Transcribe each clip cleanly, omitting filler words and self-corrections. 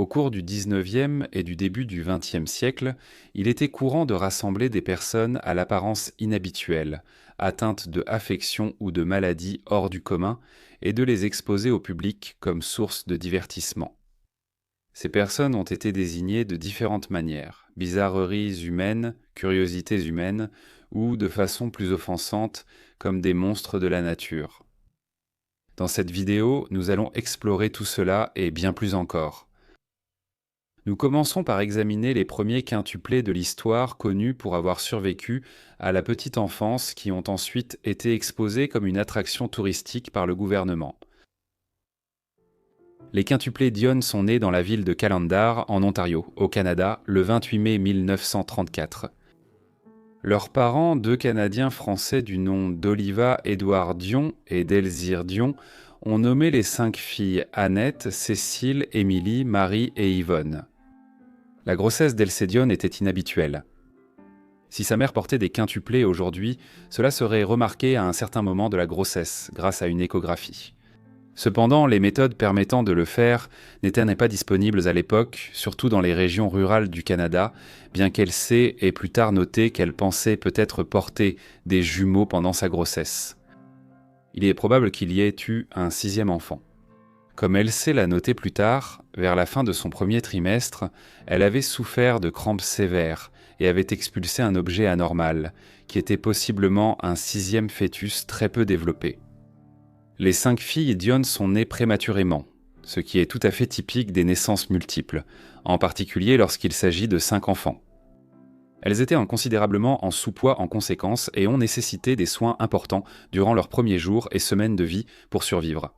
Au cours du XIXe et du début du XXe siècle, il était courant de rassembler des personnes à l'apparence inhabituelle, atteintes de affections ou de maladies hors du commun, et de les exposer au public comme source de divertissement. Ces personnes ont été désignées de différentes manières, bizarreries humaines, curiosités humaines, ou de façon plus offensante, comme des monstres de la nature. Dans cette vidéo, nous allons explorer tout cela et bien plus encore. Nous commençons par examiner les premiers quintuplés de l'histoire connus pour avoir survécu à la petite enfance qui ont ensuite été exposés comme une attraction touristique par le gouvernement. Les quintuplés Dionne sont nés dans la ville de Callander, en Ontario, au Canada, le 28 mai 1934. Leurs parents, deux Canadiens français du nom d'Oliva Édouard Dion et d'Elzire Dion, ont nommé les 5 filles Annette, Cécile, Émilie, Marie et Yvonne. La grossesse d'Elcée Dionne était inhabituelle. Si sa mère portait des quintuplés aujourd'hui, cela serait remarqué à un certain moment de la grossesse, grâce à une échographie. Cependant, les méthodes permettant de le faire n'étaient pas disponibles à l'époque, surtout dans les régions rurales du Canada, bien qu'Elcée ait plus tard noté qu'elle pensait peut-être porter des jumeaux pendant sa grossesse. Il est probable qu'il y ait eu un 6e enfant. Comme Elcée l'a noté plus tard, vers la fin de son premier trimestre, elle avait souffert de crampes sévères et avait expulsé un objet anormal, qui était possiblement un 6e fœtus très peu développé. Les 5 filles Dionne sont nées prématurément, ce qui est tout à fait typique des naissances multiples, en particulier lorsqu'il s'agit de 5 enfants. Elles étaient considérablement en sous-poids en conséquence et ont nécessité des soins importants durant leurs premiers jours et semaines de vie pour survivre.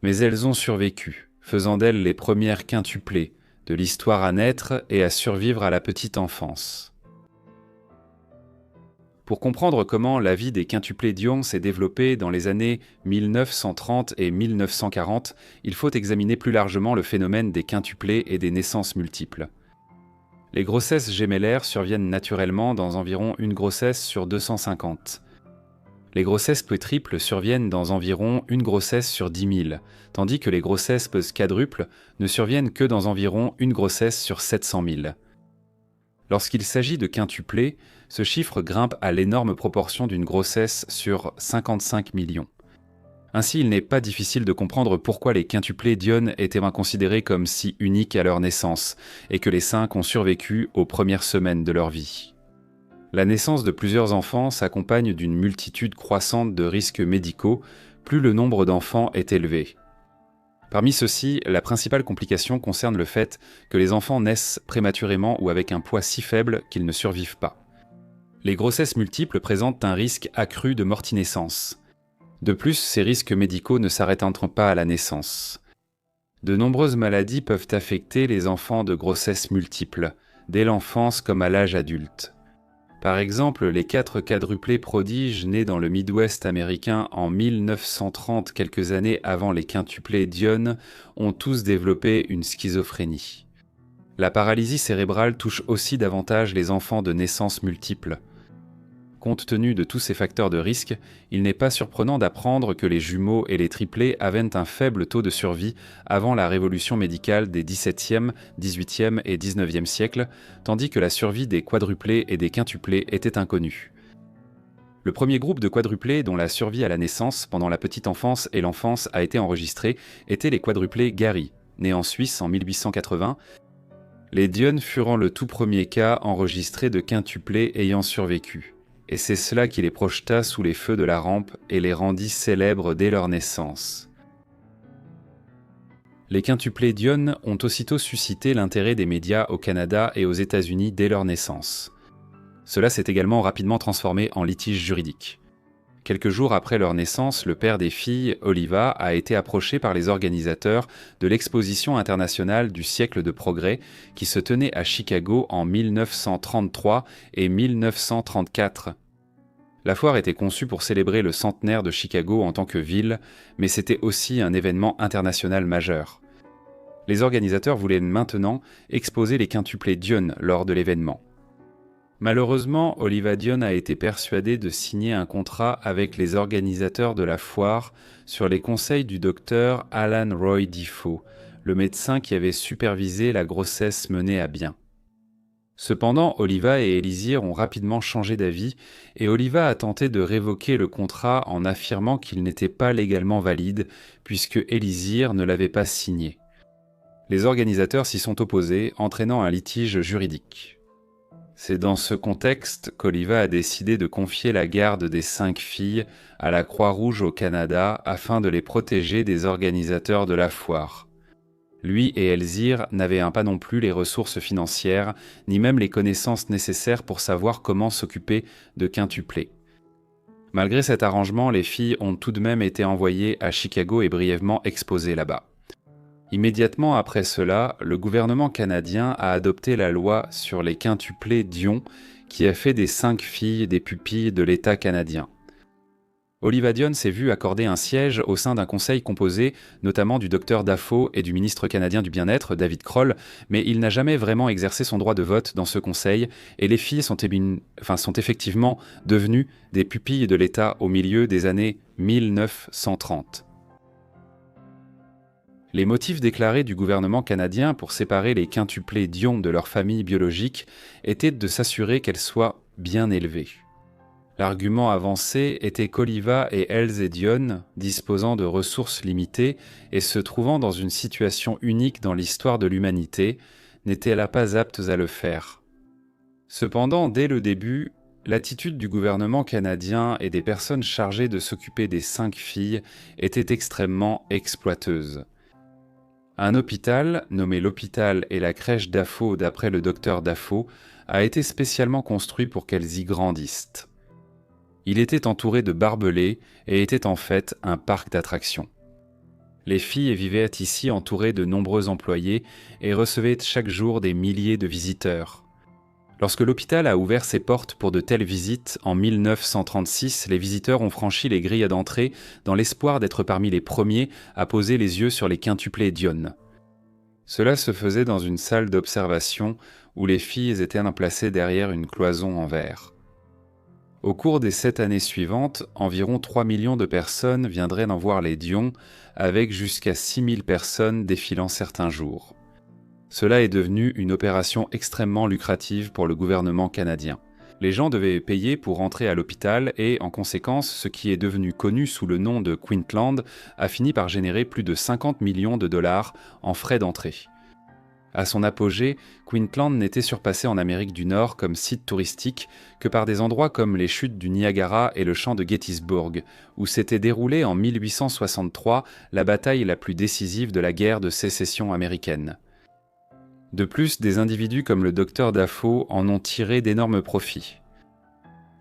Mais elles ont survécu, faisant d'elles les premières quintuplées de l'histoire à naître et à survivre à la petite enfance. Pour comprendre comment la vie des quintuplés Dionne s'est développée dans les années 1930 et 1940, il faut examiner plus largement le phénomène des quintuplés et des naissances multiples. Les grossesses gémellaires surviennent naturellement dans environ une grossesse sur 250. Les grossesses quadruples surviennent dans environ une grossesse sur 10 000, tandis que les grossesses quadruples ne surviennent que dans environ une grossesse sur 700 000. Lorsqu'il s'agit de quintuplés, ce chiffre grimpe à l'énorme proportion d'une grossesse sur 55 millions. Ainsi, il n'est pas difficile de comprendre pourquoi les quintuplés Dionne étaient considérés comme si uniques à leur naissance, et que les 5 ont survécu aux premières semaines de leur vie. La naissance de plusieurs enfants s'accompagne d'une multitude croissante de risques médicaux, plus le nombre d'enfants est élevé. Parmi ceux-ci, la principale complication concerne le fait que les enfants naissent prématurément ou avec un poids si faible qu'ils ne survivent pas. Les grossesses multiples présentent un risque accru de mortinescence. De plus, ces risques médicaux ne s'arrêtent pas à la naissance. De nombreuses maladies peuvent affecter les enfants de grossesses multiples, dès l'enfance comme à l'âge adulte. Par exemple, les 4 quadruplés prodiges nés dans le Midwest américain en 1930, quelques années avant les quintuplés Dionne, ont tous développé une schizophrénie. La paralysie cérébrale touche aussi davantage les enfants de naissance multiples. Compte tenu de tous ces facteurs de risque, il n'est pas surprenant d'apprendre que les jumeaux et les triplés avaient un faible taux de survie avant la révolution médicale des XVIIe, XVIIIe et XIXe siècles, tandis que la survie des quadruplés et des quintuplés était inconnue. Le premier groupe de quadruplés dont la survie à la naissance, pendant la petite enfance et l'enfance a été enregistrée étaient les quadruplés Gary, nés en Suisse en 1880. Les Dionne furent le tout premier cas enregistré de quintuplés ayant survécu. Et c'est cela qui les projeta sous les feux de la rampe et les rendit célèbres dès leur naissance. Les quintuplés Dionne ont aussitôt suscité l'intérêt des médias au Canada et aux États-Unis dès leur naissance. Cela s'est également rapidement transformé en litige juridique. Quelques jours après leur naissance, le père des filles, Oliva, a été approché par les organisateurs de l'exposition internationale du siècle de progrès qui se tenait à Chicago en 1933 et 1934. La foire était conçue pour célébrer le centenaire de Chicago en tant que ville, mais c'était aussi un événement international majeur. Les organisateurs voulaient maintenant exposer les quintuplés Dionne lors de l'événement. Malheureusement, Oliva Dionne a été persuadée de signer un contrat avec les organisateurs de la foire sur les conseils du docteur Alan Roy Defoe, le médecin qui avait supervisé la grossesse menée à bien. Cependant, Oliva et Élysire ont rapidement changé d'avis et Oliva a tenté de révoquer le contrat en affirmant qu'il n'était pas légalement valide puisque Élysire ne l'avait pas signé. Les organisateurs s'y sont opposés, entraînant un litige juridique. C'est dans ce contexte qu'Oliva a décidé de confier la garde des 5 filles à la Croix-Rouge au Canada afin de les protéger des organisateurs de la foire. Lui et Élysire n'avaient pas non plus les ressources financières, ni même les connaissances nécessaires pour savoir comment s'occuper de quintuplés. Malgré cet arrangement, les filles ont tout de même été envoyées à Chicago et brièvement exposées là-bas. Immédiatement après cela, le gouvernement canadien a adopté la loi sur les quintuplés Dion, qui a fait des 5 filles des pupilles de l'État canadien. Oliva Dion s'est vu accorder un siège au sein d'un conseil composé notamment du docteur Dafoe et du ministre canadien du Bien-être, David Kroll, mais il n'a jamais vraiment exercé son droit de vote dans ce conseil, et les filles sont effectivement devenues des pupilles de l'État au milieu des années 1930. Les motifs déclarés du gouvernement canadien pour séparer les quintuplés Dion de leur famille biologique étaient de s'assurer qu'elles soient bien élevées. L'argument avancé était qu'Oliva et Else Dion, disposant de ressources limitées et se trouvant dans une situation unique dans l'histoire de l'humanité, n'étaient là pas aptes à le faire. Cependant, dès le début, l'attitude du gouvernement canadien et des personnes chargées de s'occuper des 5 filles était extrêmement exploiteuse. Un hôpital, nommé l'hôpital et la crèche Dafoe d'après le docteur Dafoe, a été spécialement construit pour qu'elles y grandissent. Il était entouré de barbelés et était en fait un parc d'attractions. Les filles vivaient ici entourées de nombreux employés et recevaient chaque jour des milliers de visiteurs. Lorsque l'hôpital a ouvert ses portes pour de telles visites, en 1936, les visiteurs ont franchi les grilles d'entrée dans l'espoir d'être parmi les premiers à poser les yeux sur les quintuplés Dion. Cela se faisait dans une salle d'observation où les filles étaient placées derrière une cloison en verre. Au cours des 7 années suivantes, environ 3 millions de personnes viendraient en voir les Dion, avec jusqu'à 6 000 personnes défilant certains jours. Cela est devenu une opération extrêmement lucrative pour le gouvernement canadien. Les gens devaient payer pour entrer à l'hôpital et, en conséquence, ce qui est devenu connu sous le nom de Quintland a fini par générer plus de 50 millions de dollars en frais d'entrée. À son apogée, Quintland n'était surpassé en Amérique du Nord comme site touristique que par des endroits comme les chutes du Niagara et le champ de Gettysburg, où s'était déroulée en 1863 la bataille la plus décisive de la guerre de sécession américaine. De plus, des individus comme le docteur Dafoe en ont tiré d'énormes profits.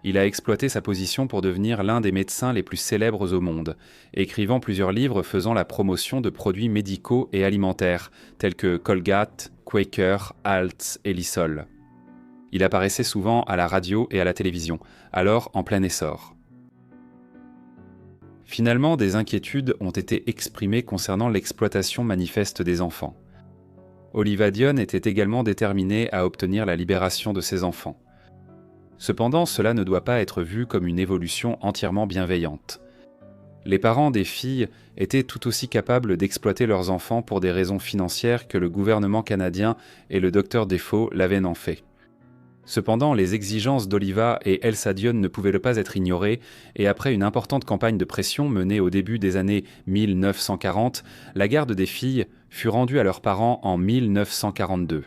Il a exploité sa position pour devenir l'un des médecins les plus célèbres au monde, écrivant plusieurs livres faisant la promotion de produits médicaux et alimentaires, tels que Colgate, Quaker, Halts et Lysol. Il apparaissait souvent à la radio et à la télévision, alors en plein essor. Finalement, des inquiétudes ont été exprimées concernant l'exploitation manifeste des enfants. Oliva Dion était également déterminée à obtenir la libération de ses enfants. Cependant, cela ne doit pas être vu comme une évolution entièrement bienveillante. Les parents des filles étaient tout aussi capables d'exploiter leurs enfants pour des raisons financières que le gouvernement canadien et le docteur Dafoe l'avaient en fait. Cependant, les exigences d'Oliva et Elsa Dion ne pouvaient pas être ignorées, et après une importante campagne de pression menée au début des années 1940, la garde des filles fut rendue à leurs parents en 1942.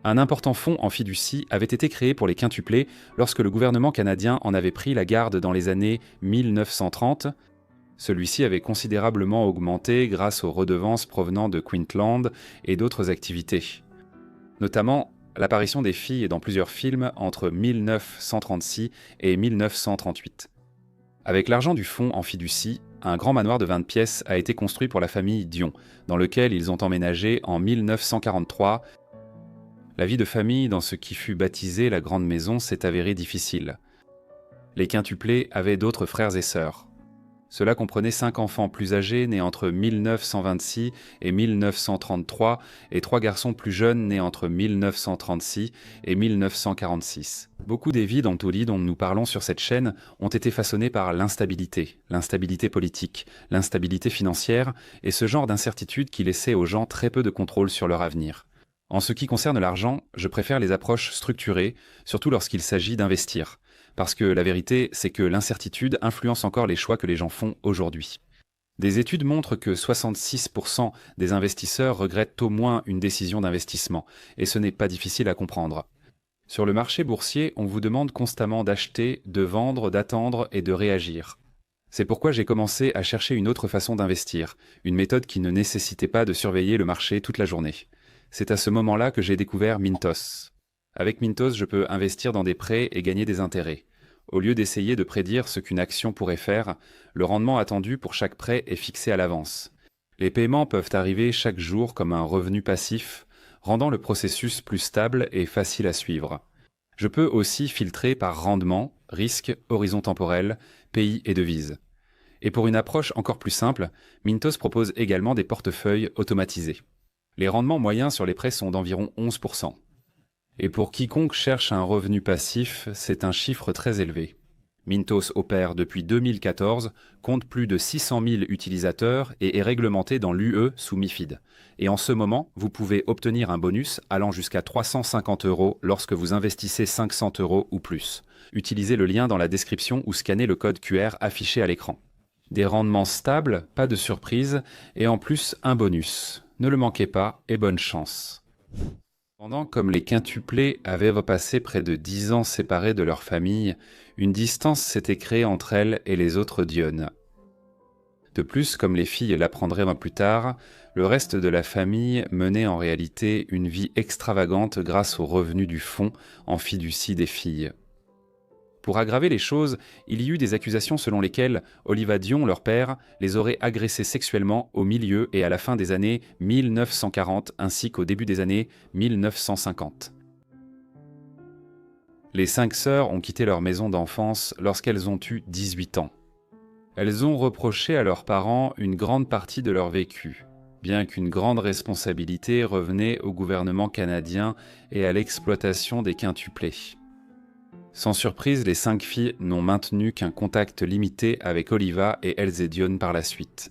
Un important fonds en fiducie avait été créé pour les quintuplés lorsque le gouvernement canadien en avait pris la garde dans les années 1930. Celui-ci avait considérablement augmenté grâce aux redevances provenant de Quintland et d'autres activités. Notamment, l'apparition des filles dans plusieurs films entre 1936 et 1938. Avec l'argent du fonds en fiducie, un grand manoir de 20 pièces a été construit pour la famille Dion, dans lequel ils ont emménagé en 1943. La vie de famille dans ce qui fut baptisé la Grande Maison s'est avérée difficile. Les quintuplés avaient d'autres frères et sœurs. Cela comprenait 5 enfants plus âgés nés entre 1926 et 1933 et 3 garçons plus jeunes nés entre 1936 et 1946. Beaucoup des vies d'Antoli dont nous parlons sur cette chaîne ont été façonnées par l'instabilité politique, l'instabilité financière et ce genre d'incertitude qui laissait aux gens très peu de contrôle sur leur avenir. En ce qui concerne l'argent, je préfère les approches structurées, surtout lorsqu'il s'agit d'investir. Parce que la vérité, c'est que l'incertitude influence encore les choix que les gens font aujourd'hui. Des études montrent que 66% des investisseurs regrettent au moins une décision d'investissement, et ce n'est pas difficile à comprendre. Sur le marché boursier, on vous demande constamment d'acheter, de vendre, d'attendre et de réagir. C'est pourquoi j'ai commencé à chercher une autre façon d'investir, une méthode qui ne nécessitait pas de surveiller le marché toute la journée. C'est à ce moment-là que j'ai découvert Mintos. Avec Mintos, je peux investir dans des prêts et gagner des intérêts. Au lieu d'essayer de prédire ce qu'une action pourrait faire, le rendement attendu pour chaque prêt est fixé à l'avance. Les paiements peuvent arriver chaque jour comme un revenu passif, rendant le processus plus stable et facile à suivre. Je peux aussi filtrer par rendement, risque, horizon temporel, pays et devise. Et pour une approche encore plus simple, Mintos propose également des portefeuilles automatisés. Les rendements moyens sur les prêts sont d'environ 11%. Et pour quiconque cherche un revenu passif, c'est un chiffre très élevé. Mintos opère depuis 2014, compte plus de 600 000 utilisateurs et est réglementé dans l'UE sous MiFID. Et en ce moment, vous pouvez obtenir un bonus allant jusqu'à 350 € lorsque vous investissez 500 € ou plus. Utilisez le lien dans la description ou scannez le code QR affiché à l'écran. Des rendements stables, pas de surprise, et en plus un bonus. Ne le manquez pas et bonne chance. Cependant, comme les quintuplés avaient repassé près de 10 ans séparés de leur famille, une distance s'était créée entre elles et les autres Dionne. De plus, comme les filles l'apprendraient un plus tard, le reste de la famille menait en réalité une vie extravagante grâce aux revenus du fonds en fiducie des filles. Pour aggraver les choses, il y eut des accusations selon lesquelles Oliva Dion, leur père, les aurait agressés sexuellement au milieu et à la fin des années 1940 ainsi qu'au début des années 1950. Les 5 sœurs ont quitté leur maison d'enfance lorsqu'elles ont eu 18 ans. Elles ont reproché à leurs parents une grande partie de leur vécu, bien qu'une grande responsabilité revenait au gouvernement canadien et à l'exploitation des quintuplés. Sans surprise, les 5 filles n'ont maintenu qu'un contact limité avec Oliva et Else et Dionne par la suite.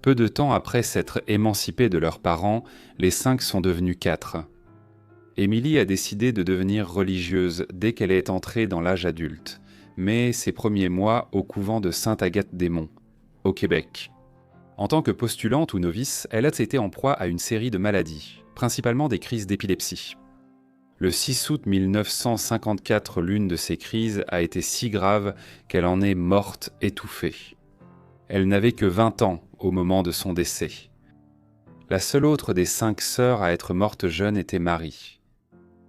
Peu de temps après s'être émancipées de leurs parents, les 5 sont devenues 4. Émilie a décidé de devenir religieuse dès qu'elle est entrée dans l'âge adulte, mais ses premiers mois au couvent de Sainte-Agathe-des-Monts, au Québec. En tant que postulante ou novice, elle a été en proie à une série de maladies, principalement des crises d'épilepsie. Le 6 août 1954, l'une de ces crises a été si grave qu'elle en est morte étouffée. Elle n'avait que 20 ans au moment de son décès. La seule autre des 5 sœurs à être morte jeune était Marie.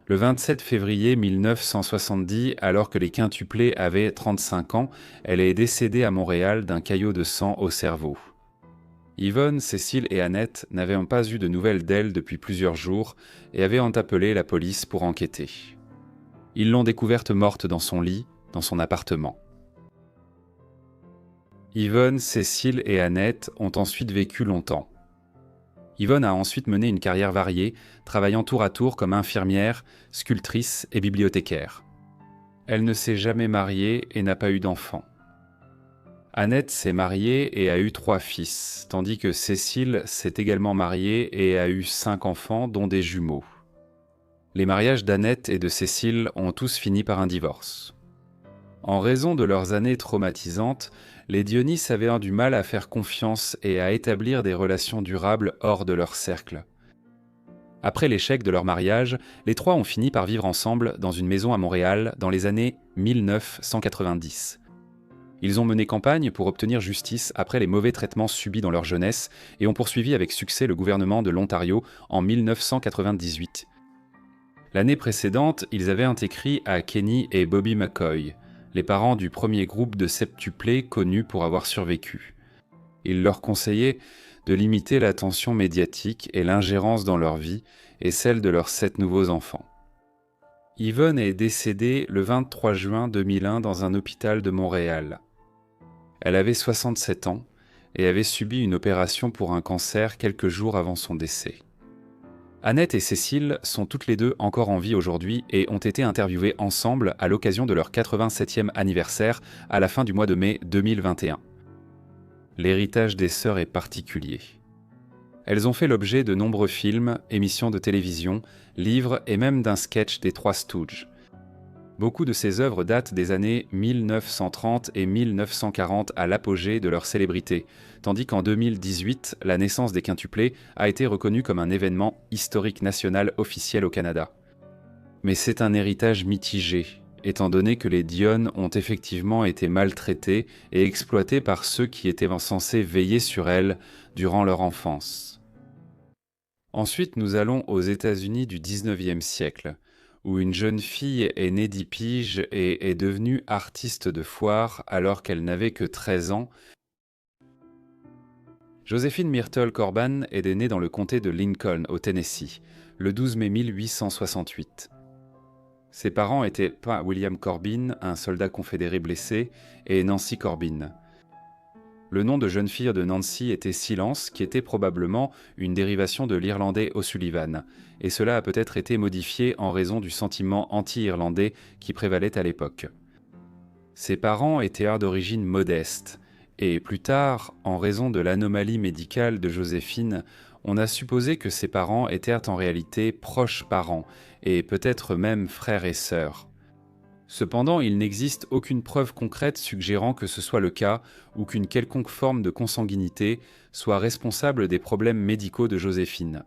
Le 27 février 1970, alors que les quintuplés avaient 35 ans, elle est décédée à Montréal d'un caillot de sang au cerveau. Yvonne, Cécile et Annette n'avaient pas eu de nouvelles d'elle depuis plusieurs jours et avaient appelé la police pour enquêter. Ils l'ont découverte morte dans son lit, dans son appartement. Yvonne, Cécile et Annette ont ensuite vécu longtemps. Yvonne a ensuite mené une carrière variée, travaillant tour à tour comme infirmière, sculptrice et bibliothécaire. Elle ne s'est jamais mariée et n'a pas eu d'enfant. Annette s'est mariée et a eu 3 fils, tandis que Cécile s'est également mariée et a eu 5 enfants, dont des jumeaux. Les mariages d'Annette et de Cécile ont tous fini par un divorce. En raison de leurs années traumatisantes, les Dionis avaient du mal à faire confiance et à établir des relations durables hors de leur cercle. Après l'échec de leur mariage, les 3 ont fini par vivre ensemble dans une maison à Montréal dans les années 1990. Ils ont mené campagne pour obtenir justice après les mauvais traitements subis dans leur jeunesse et ont poursuivi avec succès le gouvernement de l'Ontario en 1998. L'année précédente, ils avaient écrit à Kenny et Bobby McCoy, les parents du premier groupe de septuplés connus pour avoir survécu. Ils leur conseillaient de limiter l'attention médiatique et l'ingérence dans leur vie et celle de leurs 7 nouveaux enfants. Yvonne est décédée le 23 juin 2001 dans un hôpital de Montréal. Elle avait 67 ans et avait subi une opération pour un cancer quelques jours avant son décès. Annette et Cécile sont toutes les deux encore en vie aujourd'hui et ont été interviewées ensemble à l'occasion de leur 87e anniversaire à la fin du mois de mai 2021. L'héritage des sœurs est particulier. Elles ont fait l'objet de nombreux films, émissions de télévision, livres et même d'un sketch des Trois Stooges. Beaucoup de ces œuvres datent des années 1930 et 1940 à l'apogée de leur célébrité, tandis qu'en 2018, la naissance des quintuplés a été reconnue comme un événement historique national officiel au Canada. Mais c'est un héritage mitigé, étant donné que les Dionne ont effectivement été maltraités et exploités par ceux qui étaient censés veiller sur elles durant leur enfance. Ensuite, nous allons aux États-Unis du 19e siècle, où une jeune fille est née d'Ipige et est devenue artiste de foire alors qu'elle n'avait que 13 ans. Joséphine Myrtle Corban est née dans le comté de Lincoln, au Tennessee, le 12 mai 1868. Ses parents étaient William Corbin, un soldat confédéré blessé, et Nancy Corbin. Le nom de jeune fille de Nancy était Silence, qui était probablement une dérivation de l'irlandais O'Sullivan, et cela a peut-être été modifié en raison du sentiment anti-irlandais qui prévalait à l'époque. Ses parents étaient d'origine modeste, et plus tard, en raison de l'anomalie médicale de Joséphine, on a supposé que ses parents étaient en réalité proches parents, et peut-être même frères et sœurs. Cependant, il n'existe aucune preuve concrète suggérant que ce soit le cas ou qu'une quelconque forme de consanguinité soit responsable des problèmes médicaux de Joséphine.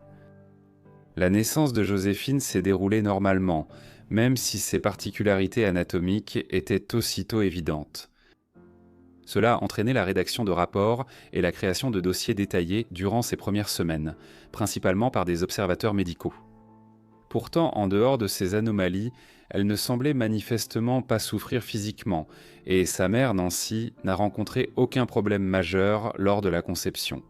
La naissance de Joséphine s'est déroulée normalement, même si ses particularités anatomiques étaient aussitôt évidentes. Cela a entraîné la rédaction de rapports et la création de dossiers détaillés durant ces premières semaines, principalement par des observateurs médicaux. Pourtant, en dehors de ces anomalies, elle ne semblait manifestement pas souffrir physiquement, et sa mère, Nancy, n'a rencontré aucun problème majeur lors de la conception.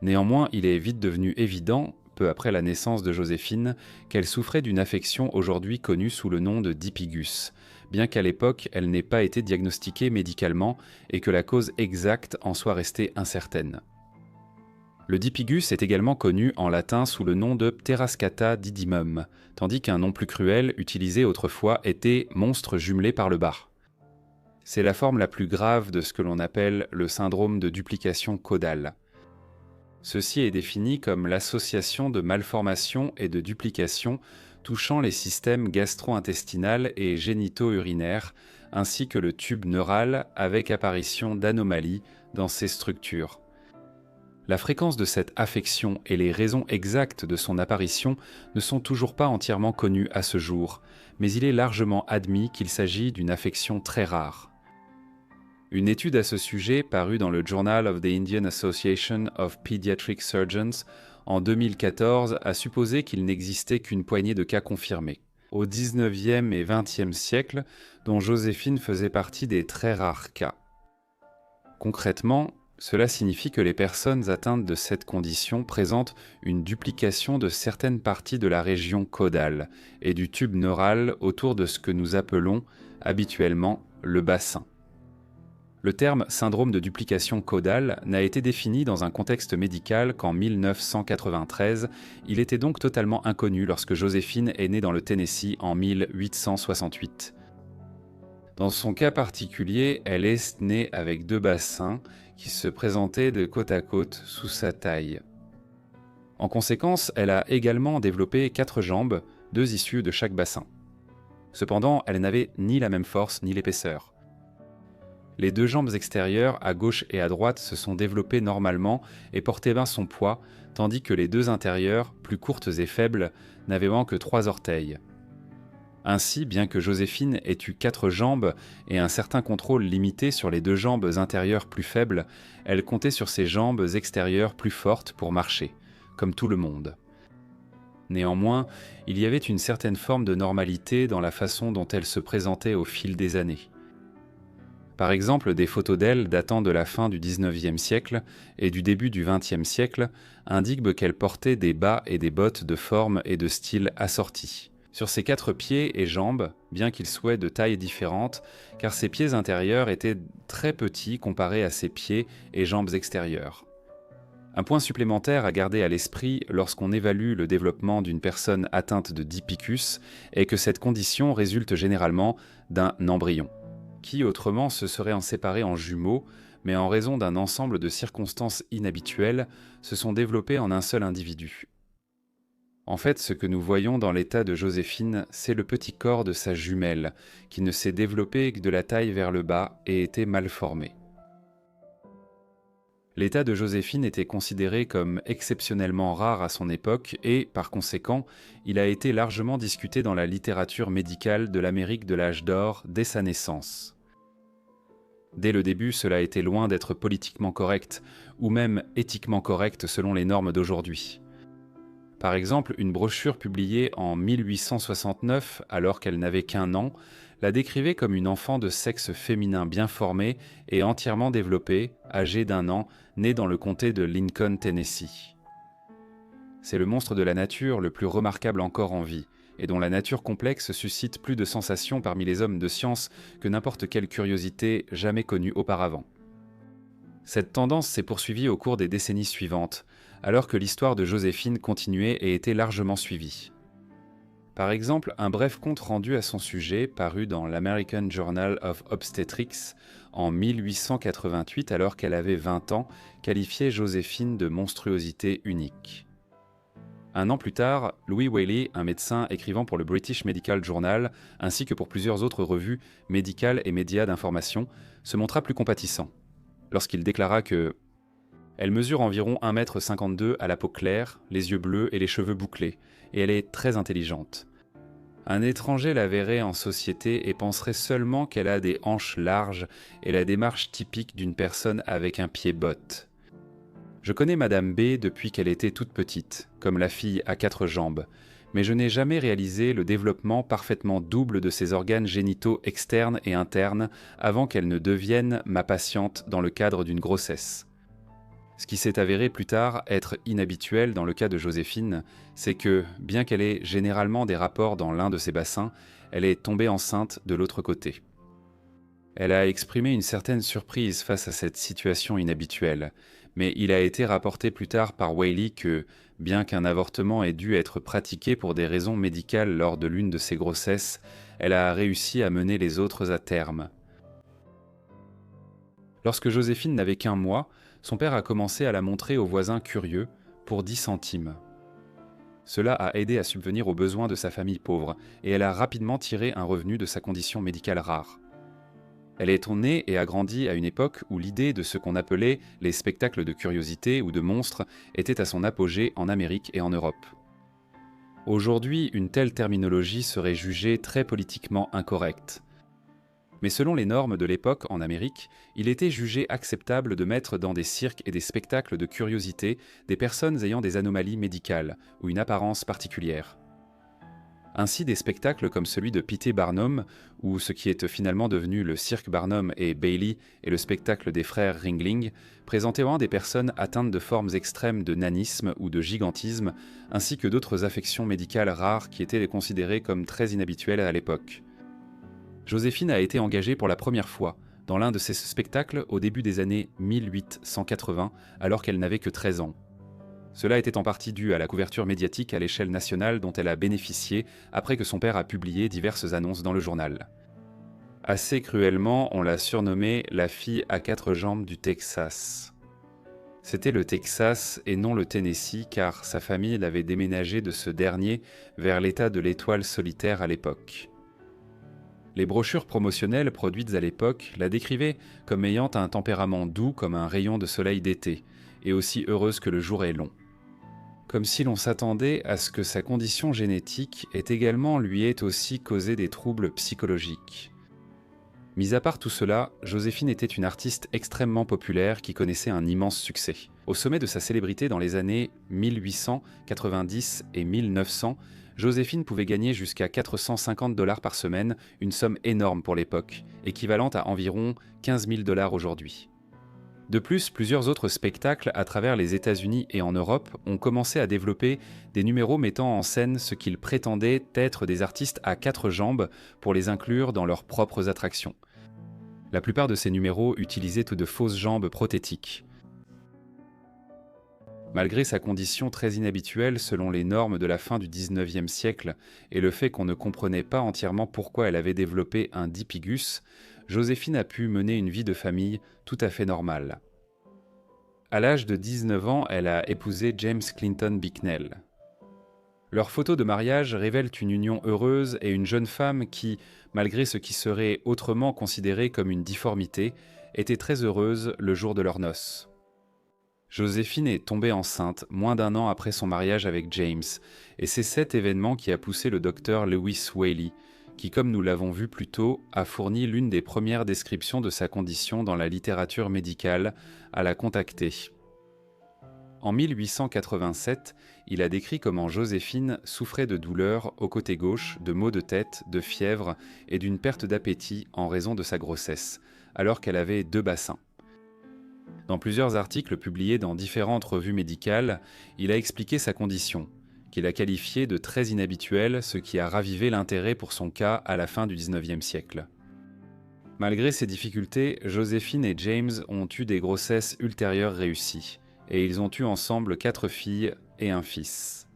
Néanmoins, il est vite devenu évident, peu après la naissance de Joséphine, qu'elle souffrait d'une affection aujourd'hui connue sous le nom de dipigus, bien qu'à l'époque elle n'ait pas été diagnostiquée médicalement et que la cause exacte en soit restée incertaine. Le dipigus est également connu en latin sous le nom de Pterascata didymum, tandis qu'un nom plus cruel utilisé autrefois était monstre jumelé par le bas. C'est la forme la plus grave de ce que l'on appelle le syndrome de duplication caudale. Ceci est défini comme l'association de malformations et de duplications touchant les systèmes gastro-intestinal et génito-urinaires, ainsi que le tube neural avec apparition d'anomalies dans ces structures. La fréquence de cette affection et les raisons exactes de son apparition ne sont toujours pas entièrement connues à ce jour, mais il est largement admis qu'il s'agit d'une affection très rare. Une étude à ce sujet parue dans le Journal of the Indian Association of Pediatric Surgeons en 2014 a supposé qu'il n'existait qu'une poignée de cas confirmés, au XIXe et XXe siècle, dont Joséphine faisait partie des très rares cas. Concrètement, cela signifie que les personnes atteintes de cette condition présentent une duplication de certaines parties de la région caudale et du tube neural autour de ce que nous appelons habituellement le bassin. Le terme syndrome de duplication caudale n'a été défini dans un contexte médical qu'en 1993, il était donc totalement inconnu lorsque Joséphine est née dans le Tennessee en 1868. Dans son cas particulier, elle est née avec 2 bassins qui se présentaient de côte à côte sous sa taille. En conséquence, elle a également développé 4 jambes, 2 issues de chaque bassin. Cependant, elle n'avait ni la même force ni l'épaisseur. Les 2 jambes extérieures, à gauche et à droite, se sont développées normalement et portaient bien son poids, tandis que les 2 intérieures, plus courtes et faibles, n'avaient que 3 orteils. Ainsi, bien que Joséphine ait eu 4 jambes et un certain contrôle limité sur les 2 jambes intérieures plus faibles, elle comptait sur ses jambes extérieures plus fortes pour marcher, comme tout le monde. Néanmoins, il y avait une certaine forme de normalité dans la façon dont elle se présentait au fil des années. Par exemple, des photos d'elle datant de la fin du XIXe siècle et du début du XXe siècle indiquent qu'elle portait des bas et des bottes de forme et de style assortis. sur ses 4 pieds et jambes, bien qu'ils soient de tailles différentes, car ses pieds intérieurs étaient très petits comparés à ses pieds et jambes extérieures. Un point supplémentaire à garder à l'esprit lorsqu'on évalue le développement d'une personne atteinte de Dipicus est que cette condition résulte généralement d'un embryon, qui autrement se serait en séparé en jumeaux, mais en raison d'un ensemble de circonstances inhabituelles, se sont développés en un seul individu. En fait, ce que nous voyons dans l'état de Joséphine, c'est le petit corps de sa jumelle, qui ne s'est développé que de la taille vers le bas et était mal formé. L'état de Joséphine était considéré comme exceptionnellement rare à son époque et, par conséquent, il a été largement discuté dans la littérature médicale de l'Amérique de l'âge d'or dès sa naissance. Dès le début, cela était loin d'être politiquement correct, ou même éthiquement correct selon les normes d'aujourd'hui. Par exemple, une brochure publiée en 1869, alors qu'elle n'avait qu'1 an, la décrivait comme une enfant de sexe féminin bien formée et entièrement développée, âgée d'1 an, née dans le comté de Lincoln, Tennessee. C'est le monstre de la nature le plus remarquable encore en vie, et dont la nature complexe suscite plus de sensations parmi les hommes de science que n'importe quelle curiosité jamais connue auparavant. Cette tendance s'est poursuivie au cours des décennies suivantes, alors que l'histoire de Joséphine continuait et était largement suivie. Par exemple, un bref compte rendu à son sujet, paru dans l'American Journal of Obstetrics en 1888 alors qu'elle avait 20 ans, qualifiait Joséphine de monstruosité unique. 1 an plus tard, Louis Whaley, un médecin écrivant pour le British Medical Journal, ainsi que pour plusieurs autres revues médicales et médias d'information, se montra plus compatissant, lorsqu'il déclara que elle mesure environ 1,52 m à la peau claire, les yeux bleus et les cheveux bouclés, et elle est très intelligente. Un étranger la verrait en société et penserait seulement qu'elle a des hanches larges et la démarche typique d'une personne avec un pied-botte. Je connais Madame B depuis qu'elle était toute petite, comme la fille à 4 jambes, mais je n'ai jamais réalisé le développement parfaitement double de ses organes génitaux externes et internes avant qu'elle ne devienne ma patiente dans le cadre d'une grossesse. Ce qui s'est avéré plus tard être inhabituel dans le cas de Joséphine, c'est que, bien qu'elle ait généralement des rapports dans l'un de ses bassins, elle est tombée enceinte de l'autre côté. Elle a exprimé une certaine surprise face à cette situation inhabituelle, mais il a été rapporté plus tard par Whaley que, bien qu'un avortement ait dû être pratiqué pour des raisons médicales lors de l'une de ses grossesses, elle a réussi à mener les autres à terme. Lorsque Joséphine n'avait qu'1 mois, son père a commencé à la montrer aux voisins curieux pour 10 centimes. Cela a aidé à subvenir aux besoins de sa famille pauvre, et elle a rapidement tiré un revenu de sa condition médicale rare. Elle est née et a grandi à une époque où l'idée de ce qu'on appelait les spectacles de curiosité ou de monstres était à son apogée en Amérique et en Europe. Aujourd'hui, une telle terminologie serait jugée très politiquement incorrecte. Mais selon les normes de l'époque en Amérique, il était jugé acceptable de mettre dans des cirques et des spectacles de curiosité des personnes ayant des anomalies médicales ou une apparence particulière. Ainsi, des spectacles comme celui de P.T. Barnum, ou ce qui est finalement devenu le cirque Barnum et Bailey et le spectacle des frères Ringling, présentaient des personnes atteintes de formes extrêmes de nanisme ou de gigantisme, ainsi que d'autres affections médicales rares qui étaient considérées comme très inhabituelles à l'époque. Joséphine a été engagée pour la première fois dans l'un de ces spectacles au début des années 1880, alors qu'elle n'avait que 13 ans. Cela était en partie dû à la couverture médiatique à l'échelle nationale dont elle a bénéficié après que son père a publié diverses annonces dans le journal. Assez cruellement, on l'a surnommée la fille à 4 jambes du Texas. C'était le Texas et non le Tennessee car sa famille l'avait déménagé de ce dernier vers l'état de l'Étoile solitaire à l'époque. Les brochures promotionnelles produites à l'époque la décrivaient comme ayant un tempérament doux comme un rayon de soleil d'été, et aussi heureuse que le jour est long. Comme si l'on s'attendait à ce que sa condition génétique lui ait aussi causé des troubles psychologiques. Mis à part tout cela, Joséphine était une artiste extrêmement populaire qui connaissait un immense succès. Au sommet de sa célébrité dans les années 1890 et 1900, Joséphine pouvait gagner jusqu'à 450 $ par semaine, une somme énorme pour l'époque, équivalente à environ 15 000 $ aujourd'hui. De plus, plusieurs autres spectacles à travers les États-Unis et en Europe ont commencé à développer des numéros mettant en scène ce qu'ils prétendaient être des artistes à 4 jambes pour les inclure dans leurs propres attractions. La plupart de ces numéros utilisaient tout de fausses jambes prothétiques. Malgré sa condition très inhabituelle selon les normes de la fin du XIXe siècle et le fait qu'on ne comprenait pas entièrement pourquoi elle avait développé un dipigus, Joséphine a pu mener une vie de famille tout à fait normale. À l'âge de 19 ans, elle a épousé James Clinton Bicknell. Leurs photos de mariage révèlent une union heureuse et une jeune femme qui, malgré ce qui serait autrement considéré comme une difformité, était très heureuse le jour de leurs noces. Joséphine est tombée enceinte moins d'1 an après son mariage avec James, et c'est cet événement qui a poussé le docteur Lewis Whaley, qui, comme nous l'avons vu plus tôt, a fourni l'une des premières descriptions de sa condition dans la littérature médicale, à la contacter. En 1887, il a décrit comment Joséphine souffrait de douleurs au côté gauche, de maux de tête, de fièvre et d'une perte d'appétit en raison de sa grossesse, alors qu'elle avait 2 bassins. Dans plusieurs articles publiés dans différentes revues médicales, il a expliqué sa condition, qu'il a qualifiée de très inhabituelle, ce qui a ravivé l'intérêt pour son cas à la fin du XIXe siècle. Malgré ces difficultés, Joséphine et James ont eu des grossesses ultérieures réussies, et ils ont eu ensemble 4 filles et un fils.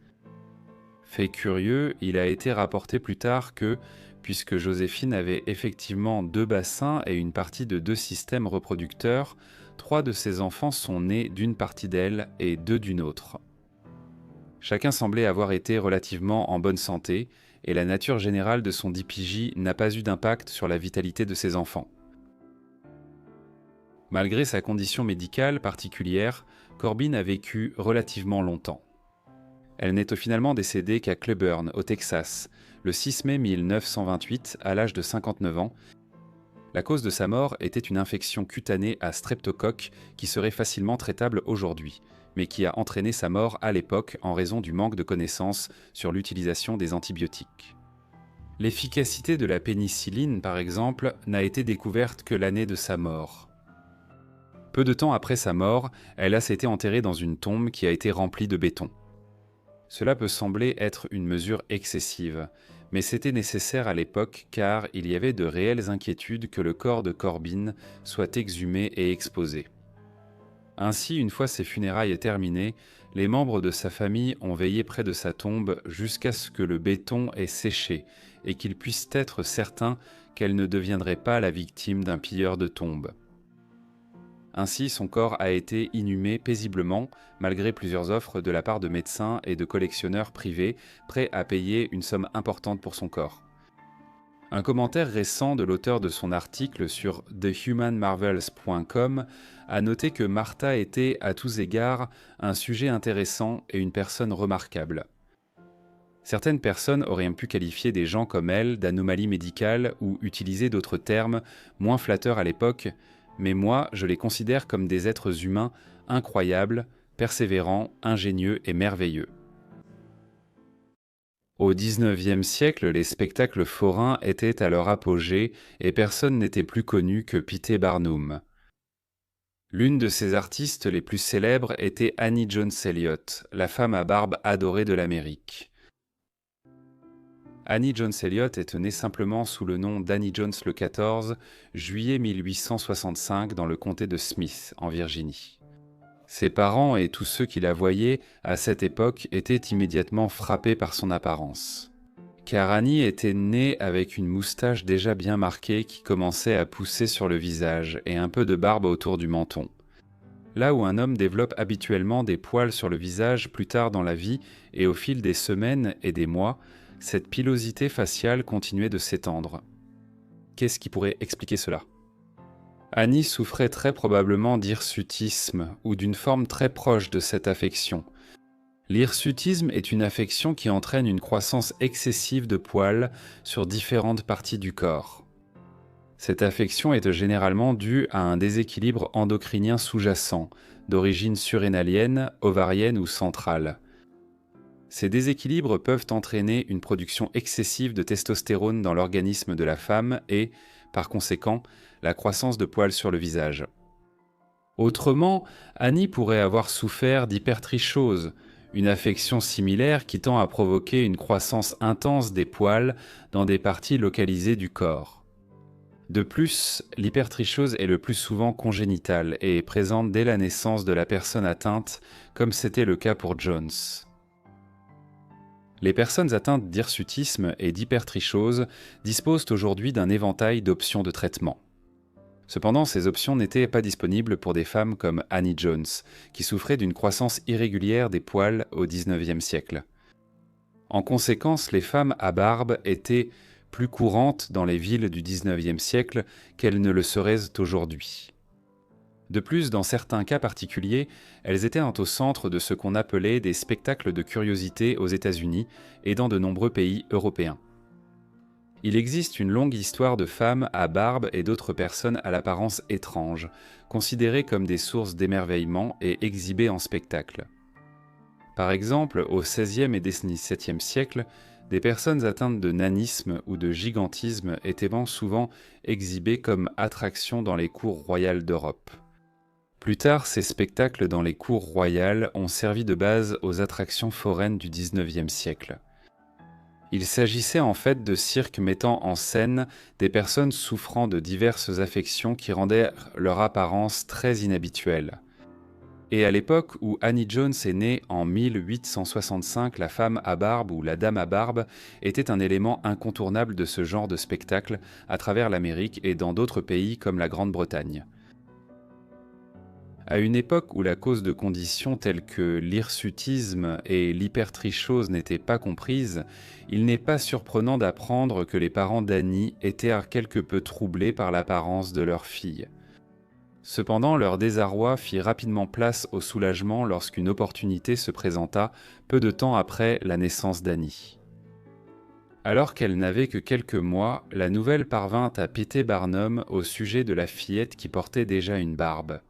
Fait curieux, il a été rapporté plus tard que, puisque Joséphine avait effectivement 2 bassins et une partie de 2 systèmes reproducteurs, 3 de ses enfants sont nés d'une partie d'elle et 2 d'une autre. Chacun semblait avoir été relativement en bonne santé, et la nature générale de son DPJ n'a pas eu d'impact sur la vitalité de ses enfants. Malgré sa condition médicale particulière, Corbin a vécu relativement longtemps. Elle n'est finalement décédée qu'à Cleburne, au Texas, le 6 mai 1928, à l'âge de 59 ans. La cause de sa mort était une infection cutanée à streptocoque qui serait facilement traitable aujourd'hui, mais qui a entraîné sa mort à l'époque en raison du manque de connaissances sur l'utilisation des antibiotiques. L'efficacité de la pénicilline, par exemple, n'a été découverte que l'année de sa mort. Peu de temps après sa mort, elle a été enterrée dans une tombe qui a été remplie de béton. Cela peut sembler être une mesure excessive, mais c'était nécessaire à l'époque car il y avait de réelles inquiétudes que le corps de Corbin soit exhumé et exposé. Ainsi, une fois ses funérailles terminées, les membres de sa famille ont veillé près de sa tombe jusqu'à ce que le béton ait séché et qu'ils puissent être certains qu'elle ne deviendrait pas la victime d'un pilleur de tombes. Ainsi, son corps a été inhumé paisiblement, malgré plusieurs offres de la part de médecins et de collectionneurs privés prêts à payer une somme importante pour son corps. Un commentaire récent de l'auteur de son article sur thehumanmarvels.com a noté que Martha était, à tous égards, un sujet intéressant et une personne remarquable. Certaines personnes auraient pu qualifier des gens comme elle d'anomalies médicales ou utiliser d'autres termes moins flatteurs à l'époque, mais moi, je les considère comme des êtres humains incroyables, persévérants, ingénieux et merveilleux. Au XIXe siècle, les spectacles forains étaient à leur apogée et personne n'était plus connu que P.T. Barnum. L'une de ces artistes les plus célèbres était Annie Jones Elliott, la femme à barbe adorée de l'Amérique. Annie Jones Elliott est née simplement sous le nom d'Annie Jones le 14, juillet 1865 dans le comté de Smith, en Virginie. Ses parents et tous ceux qui la voyaient à cette époque étaient immédiatement frappés par son apparence. Car Annie était née avec une moustache déjà bien marquée qui commençait à pousser sur le visage et un peu de barbe autour du menton. Là où un homme développe habituellement des poils sur le visage plus tard dans la vie et au fil des semaines et des mois, cette pilosité faciale continuait de s'étendre. Qu'est-ce qui pourrait expliquer cela ? Annie souffrait très probablement d'hirsutisme ou d'une forme très proche de cette affection. L'hirsutisme est une affection qui entraîne une croissance excessive de poils sur différentes parties du corps. Cette affection est généralement due à un déséquilibre endocrinien sous-jacent, d'origine surrénalienne, ovarienne ou centrale. Ces déséquilibres peuvent entraîner une production excessive de testostérone dans l'organisme de la femme et, par conséquent, la croissance de poils sur le visage. Autrement, Annie pourrait avoir souffert d'hypertrichose, une affection similaire qui tend à provoquer une croissance intense des poils dans des parties localisées du corps. De plus, l'hypertrichose est le plus souvent congénitale et est présente dès la naissance de la personne atteinte, comme c'était le cas pour Jones. Les personnes atteintes d'hirsutisme et d'hypertrichose disposent aujourd'hui d'un éventail d'options de traitement. Cependant, ces options n'étaient pas disponibles pour des femmes comme Annie Jones, qui souffrait d'une croissance irrégulière des poils au XIXe siècle. En conséquence, les femmes à barbe étaient plus courantes dans les villes du XIXe siècle qu'elles ne le seraient aujourd'hui. De plus, dans certains cas particuliers, elles étaient au centre de ce qu'on appelait des spectacles de curiosité aux États-Unis et dans de nombreux pays européens. Il existe une longue histoire de femmes à barbe et d'autres personnes à l'apparence étrange, considérées comme des sources d'émerveillement et exhibées en spectacle. Par exemple, au XVIe et XVIIe siècle, des personnes atteintes de nanisme ou de gigantisme étaient souvent exhibées comme attractions dans les cours royales d'Europe. Plus tard, ces spectacles dans les cours royales ont servi de base aux attractions foraines du XIXe siècle. Il s'agissait en fait de cirques mettant en scène des personnes souffrant de diverses affections qui rendaient leur apparence très inhabituelle. Et à l'époque où Annie Jones est née en 1865, la femme à barbe ou la dame à barbe était un élément incontournable de ce genre de spectacle à travers l'Amérique et dans d'autres pays comme la Grande-Bretagne. À une époque où la cause de conditions telles que l'hirsutisme et l'hypertrichose n'étaient pas comprises, il n'est pas surprenant d'apprendre que les parents d'Annie étaient quelque peu troublés par l'apparence de leur fille. Cependant, leur désarroi fit rapidement place au soulagement lorsqu'une opportunité se présenta peu de temps après la naissance d'Annie. Alors qu'elle n'avait que quelques mois, la nouvelle parvint à P.T. Barnum au sujet de la fillette qui portait déjà une barbe.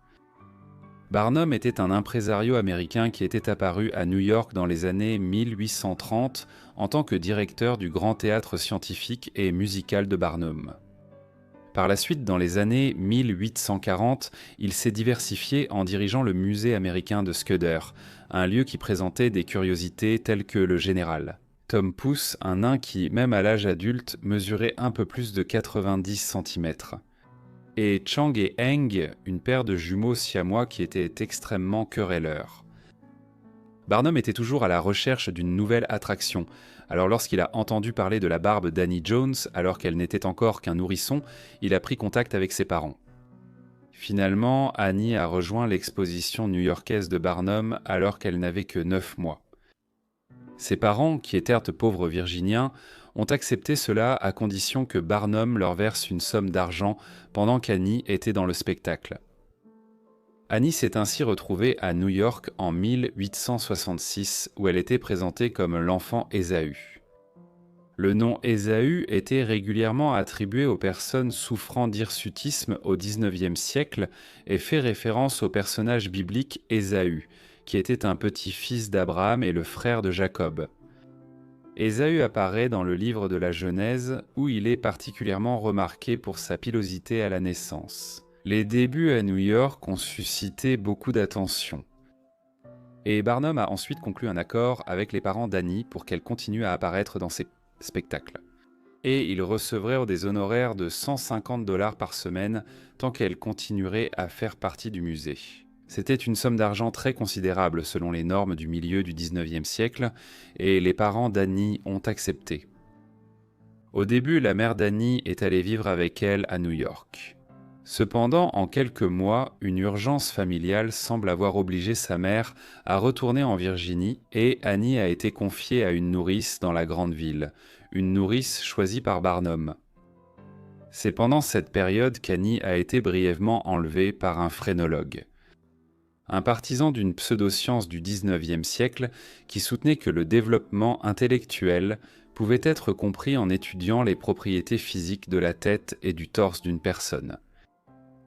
Barnum était un impresario américain qui était apparu à New York dans les années 1830 en tant que directeur du Grand Théâtre scientifique et musical de Barnum. Par la suite, dans les années 1840, il s'est diversifié en dirigeant le musée américain de Scudder, un lieu qui présentait des curiosités telles que le général. Tom Pouce, un nain qui, même à l'âge adulte, mesurait un peu plus de 90 cm. Et Chang et Eng, une paire de jumeaux siamois qui étaient extrêmement querelleurs. Barnum était toujours à la recherche d'une nouvelle attraction, alors lorsqu'il a entendu parler de la barbe d'Annie Jones, alors qu'elle n'était encore qu'un nourrisson, il a pris contact avec ses parents. Finalement, Annie a rejoint l'exposition new-yorkaise de Barnum alors qu'elle n'avait que 9 mois. Ses parents, qui étaient de pauvres Virginiens, ont accepté cela à condition que Barnum leur verse une somme d'argent pendant qu'Annie était dans le spectacle. Annie s'est ainsi retrouvée à New York en 1866 où elle était présentée comme l'enfant Ésaü. Le nom Ésaü était régulièrement attribué aux personnes souffrant d'hirsutisme au XIXe siècle et fait référence au personnage biblique Ésaü, qui était un petit-fils d'Abraham et le frère de Jacob. Ésaü apparaît dans le livre de la Genèse où il est particulièrement remarqué pour sa pilosité à la naissance. Les débuts à New York ont suscité beaucoup d'attention. Et Barnum a ensuite conclu un accord avec les parents d'Annie pour qu'elle continue à apparaître dans ses spectacles. Et ils recevraient des honoraires de 150 $ par semaine tant qu'elle continuerait à faire partie du musée. C'était une somme d'argent très considérable selon les normes du milieu du XIXe siècle, et les parents d'Annie ont accepté. Au début, la mère d'Annie est allée vivre avec elle à New York. Cependant, en quelques mois, une urgence familiale semble avoir obligé sa mère à retourner en Virginie et Annie a été confiée à une nourrice dans la grande ville, une nourrice choisie par Barnum. C'est pendant cette période qu'Annie a été brièvement enlevée par un phrénologue. Un partisan d'une pseudoscience du XIXe siècle qui soutenait que le développement intellectuel pouvait être compris en étudiant les propriétés physiques de la tête et du torse d'une personne.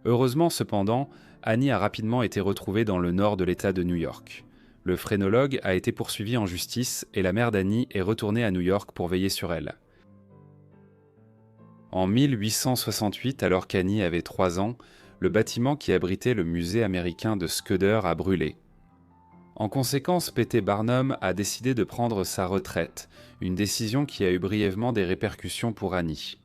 Heureusement cependant, Annie a rapidement été retrouvée dans le nord de l'État de New York. Le phrénologue a été poursuivi en justice et la mère d'Annie est retournée à New York pour veiller sur elle. En 1868, alors qu'Annie avait 3 ans, le bâtiment qui abritait le musée américain de Scudder a brûlé. En conséquence, P.T. Barnum a décidé de prendre sa retraite, une décision qui a eu brièvement des répercussions pour Annie.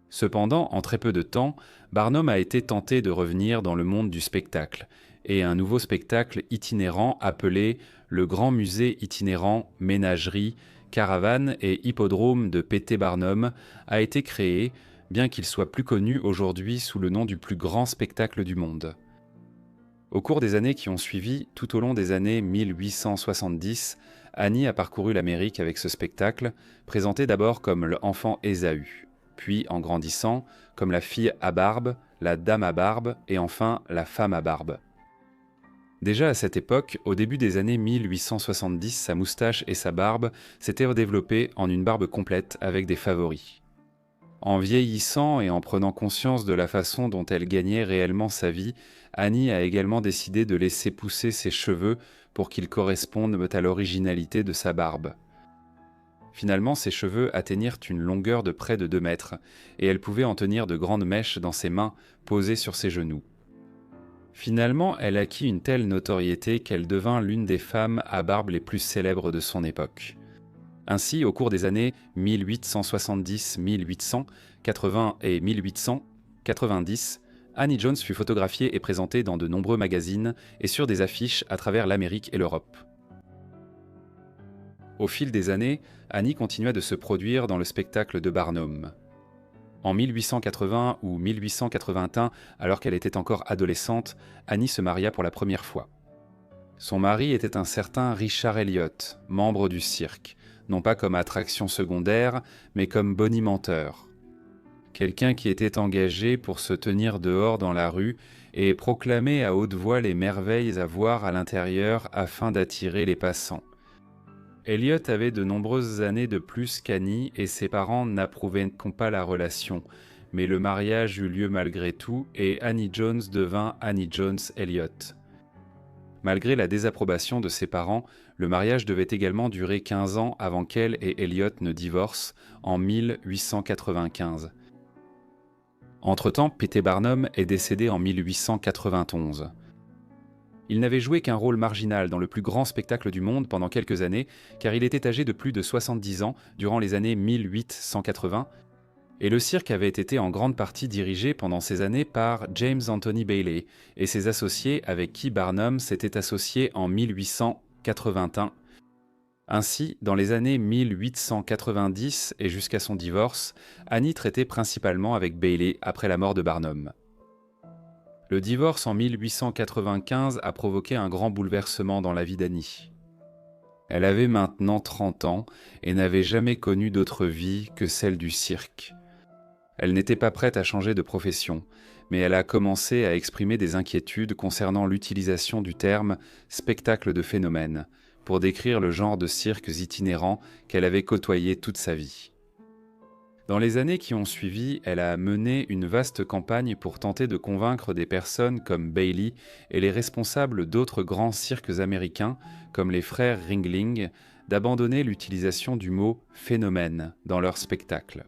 Cependant, en très peu de temps, Barnum a été tenté de revenir dans le monde du spectacle, et un nouveau spectacle itinérant appelé le Grand Musée itinérant, ménagerie, caravane et hippodrome de P.T. Barnum a été créé, bien qu'il soit plus connu aujourd'hui sous le nom du plus grand spectacle du monde. Au cours des années qui ont suivi, tout au long des années 1870, Annie a parcouru l'Amérique avec ce spectacle, présenté d'abord comme l'enfant Ésaü, puis en grandissant, comme la fille à barbe, la dame à barbe et enfin la femme à barbe. Déjà à cette époque, au début des années 1870, sa moustache et sa barbe s'étaient développées en une barbe complète avec des favoris. En vieillissant et en prenant conscience de la façon dont elle gagnait réellement sa vie, Annie a également décidé de laisser pousser ses cheveux pour qu'ils correspondent à l'originalité de sa barbe. Finalement, ses cheveux atteignirent une longueur de près de 2 mètres, et elle pouvait en tenir de grandes mèches dans ses mains posées sur ses genoux. Finalement, elle acquit une telle notoriété qu'elle devint l'une des femmes à barbe les plus célèbres de son époque. Ainsi, au cours des années 1870, 1880 et 1890, Annie Jones fut photographiée et présentée dans de nombreux magazines et sur des affiches à travers l'Amérique et l'Europe. Au fil des années, Annie continua de se produire dans le spectacle de Barnum. En 1880 ou 1881, alors qu'elle était encore adolescente, Annie se maria pour la première fois. Son mari était un certain Richard Elliott, membre du cirque, non pas comme attraction secondaire, mais comme bonimenteur. Quelqu'un qui était engagé pour se tenir dehors dans la rue et proclamer à haute voix les merveilles à voir à l'intérieur afin d'attirer les passants. Elliott avait de nombreuses années de plus qu'Annie et ses parents n'approuvaient pas la relation, mais le mariage eut lieu malgré tout et Annie Jones devint Annie Jones Elliott. Malgré la désapprobation de ses parents, le mariage devait également durer 15 ans avant qu'elle et Elliott ne divorcent en 1895. Entre-temps, P.T. Barnum est décédé en 1891. Il n'avait joué qu'un rôle marginal dans le plus grand spectacle du monde pendant quelques années, car il était âgé de plus de 70 ans durant les années 1880, et le cirque avait été en grande partie dirigé pendant ces années par James Anthony Bailey et ses associés avec qui Barnum s'était associé en 1881. Ainsi, dans les années 1890 et jusqu'à son divorce, Annie traitait principalement avec Bailey après la mort de Barnum. Le divorce en 1895 a provoqué un grand bouleversement dans la vie d'Annie. Elle avait maintenant 30 ans et n'avait jamais connu d'autre vie que celle du cirque. Elle n'était pas prête à changer de profession, mais elle a commencé à exprimer des inquiétudes concernant l'utilisation du terme « spectacle de phénomène » pour décrire le genre de cirques itinérants qu'elle avait côtoyé toute sa vie. Dans les années qui ont suivi, elle a mené une vaste campagne pour tenter de convaincre des personnes comme Bailey et les responsables d'autres grands cirques américains, comme les frères Ringling, d'abandonner l'utilisation du mot « phénomène » dans leurs spectacles.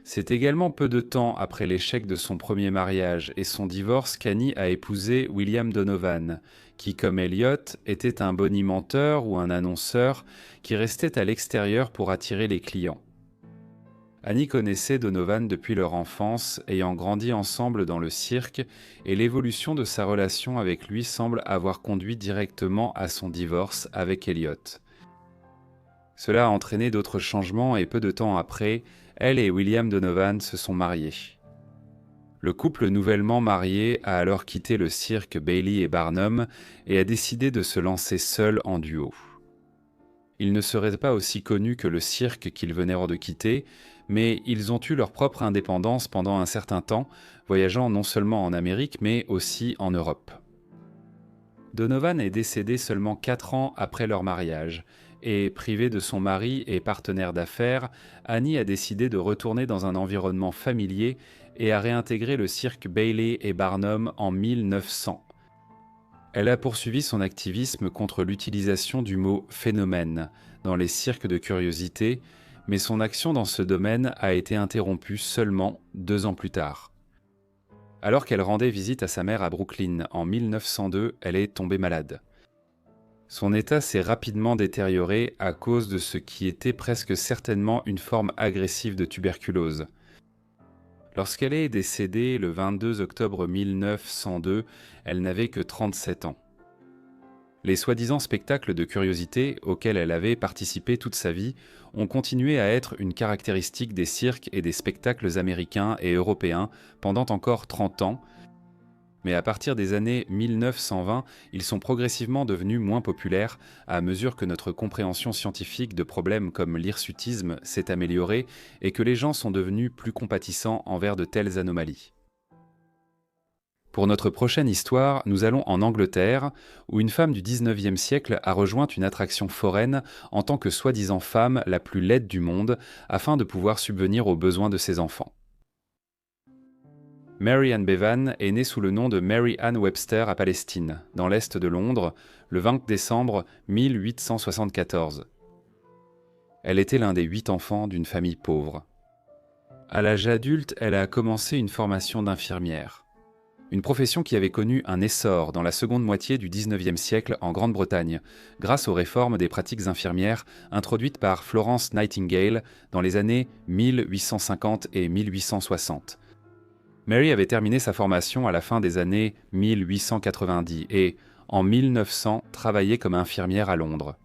C'est également peu de temps après l'échec de son premier mariage et son divorce qu'Annie a épousé William Donovan, qui, comme Elliott, était un bonimenteur ou un annonceur qui restait à l'extérieur pour attirer les clients. Annie connaissait Donovan depuis leur enfance, ayant grandi ensemble dans le cirque, et l'évolution de sa relation avec lui semble avoir conduit directement à son divorce avec Elliott. Cela a entraîné d'autres changements et peu de temps après, elle et William Donovan se sont mariés. Le couple nouvellement marié a alors quitté le cirque Bailey et Barnum et a décidé de se lancer seul en duo. Ils ne seraient pas aussi connus que le cirque qu'ils venaient de quitter, mais ils ont eu leur propre indépendance pendant un certain temps, voyageant non seulement en Amérique mais aussi en Europe. Donovan est décédé seulement 4 ans après leur mariage, et privée de son mari et partenaire d'affaires, Annie a décidé de retourner dans un environnement familier et a réintégré le cirque Bailey et Barnum en 1900. Elle a poursuivi son activisme contre l'utilisation du mot « phénomène » dans les cirques de curiosité, mais son action dans ce domaine a été interrompue seulement 2 ans plus tard. Alors qu'elle rendait visite à sa mère à Brooklyn en 1902, elle est tombée malade. Son état s'est rapidement détérioré à cause de ce qui était presque certainement une forme agressive de tuberculose. Lorsqu'elle est décédée le 22 octobre 1902, elle n'avait que 37 ans. Les soi-disant spectacles de curiosité auxquels elle avait participé toute sa vie ont continué à être une caractéristique des cirques et des spectacles américains et européens pendant encore 30 ans, mais à partir des années 1920, ils sont progressivement devenus moins populaires à mesure que notre compréhension scientifique de problèmes comme l'hirsutisme s'est améliorée et que les gens sont devenus plus compatissants envers de telles anomalies. Pour notre prochaine histoire, nous allons en Angleterre, où une femme du 19e siècle a rejoint une attraction foraine en tant que soi-disant femme la plus laide du monde, afin de pouvoir subvenir aux besoins de ses enfants. Mary Ann Bevan est née sous le nom de Mary Ann Webster à Palestine, dans l'est de Londres, le 20 décembre 1874. Elle était l'un des 8 enfants d'une famille pauvre. À l'âge adulte, elle a commencé une formation d'infirmière. Une profession qui avait connu un essor dans la seconde moitié du XIXe siècle en Grande-Bretagne, grâce aux réformes des pratiques infirmières introduites par Florence Nightingale dans les années 1850 et 1860. Mary avait terminé sa formation à la fin des années 1890 et, en 1900, travaillait comme infirmière à Londres.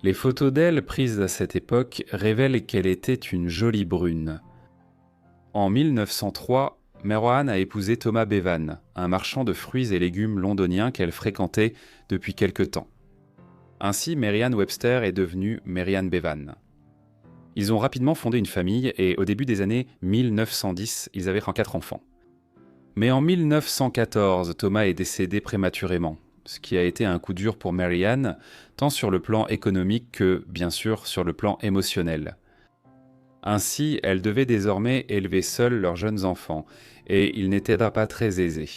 Les photos d'elle prises à cette époque révèlent qu'elle était une jolie brune. En 1903, Mary Ann a épousé Thomas Bevan, un marchand de fruits et légumes londonien qu'elle fréquentait depuis quelque temps. Ainsi, Mary Ann Webster est devenue Mary Ann Bevan. Ils ont rapidement fondé une famille et au début des années 1910, ils avaient 4 enfants. Mais en 1914, Thomas est décédé prématurément, ce qui a été un coup dur pour Mary Ann, tant sur le plan économique que, bien sûr, sur le plan émotionnel. Ainsi, elle devait désormais élever seule leurs jeunes enfants, et il n'était pas très aisé.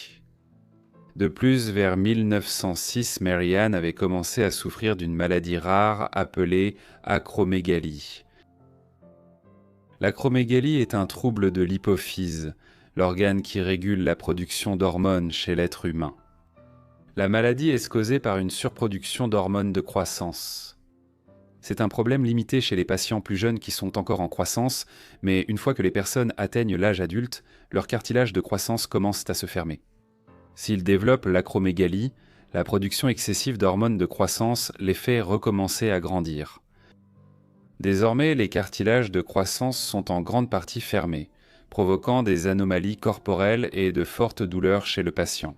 De plus, vers 1906, Mary Ann avait commencé à souffrir d'une maladie rare appelée acromégalie. L'acromégalie est un trouble de l'hypophyse, l'organe qui régule la production d'hormones chez l'être humain. La maladie est causée par une surproduction d'hormones de croissance. C'est un problème limité chez les patients plus jeunes qui sont encore en croissance, mais une fois que les personnes atteignent l'âge adulte, leur cartilage de croissance commence à se fermer. S'ils développent l'acromégalie, la production excessive d'hormones de croissance les fait recommencer à grandir. Désormais, les cartilages de croissance sont en grande partie fermés, provoquant des anomalies corporelles et de fortes douleurs chez le patient.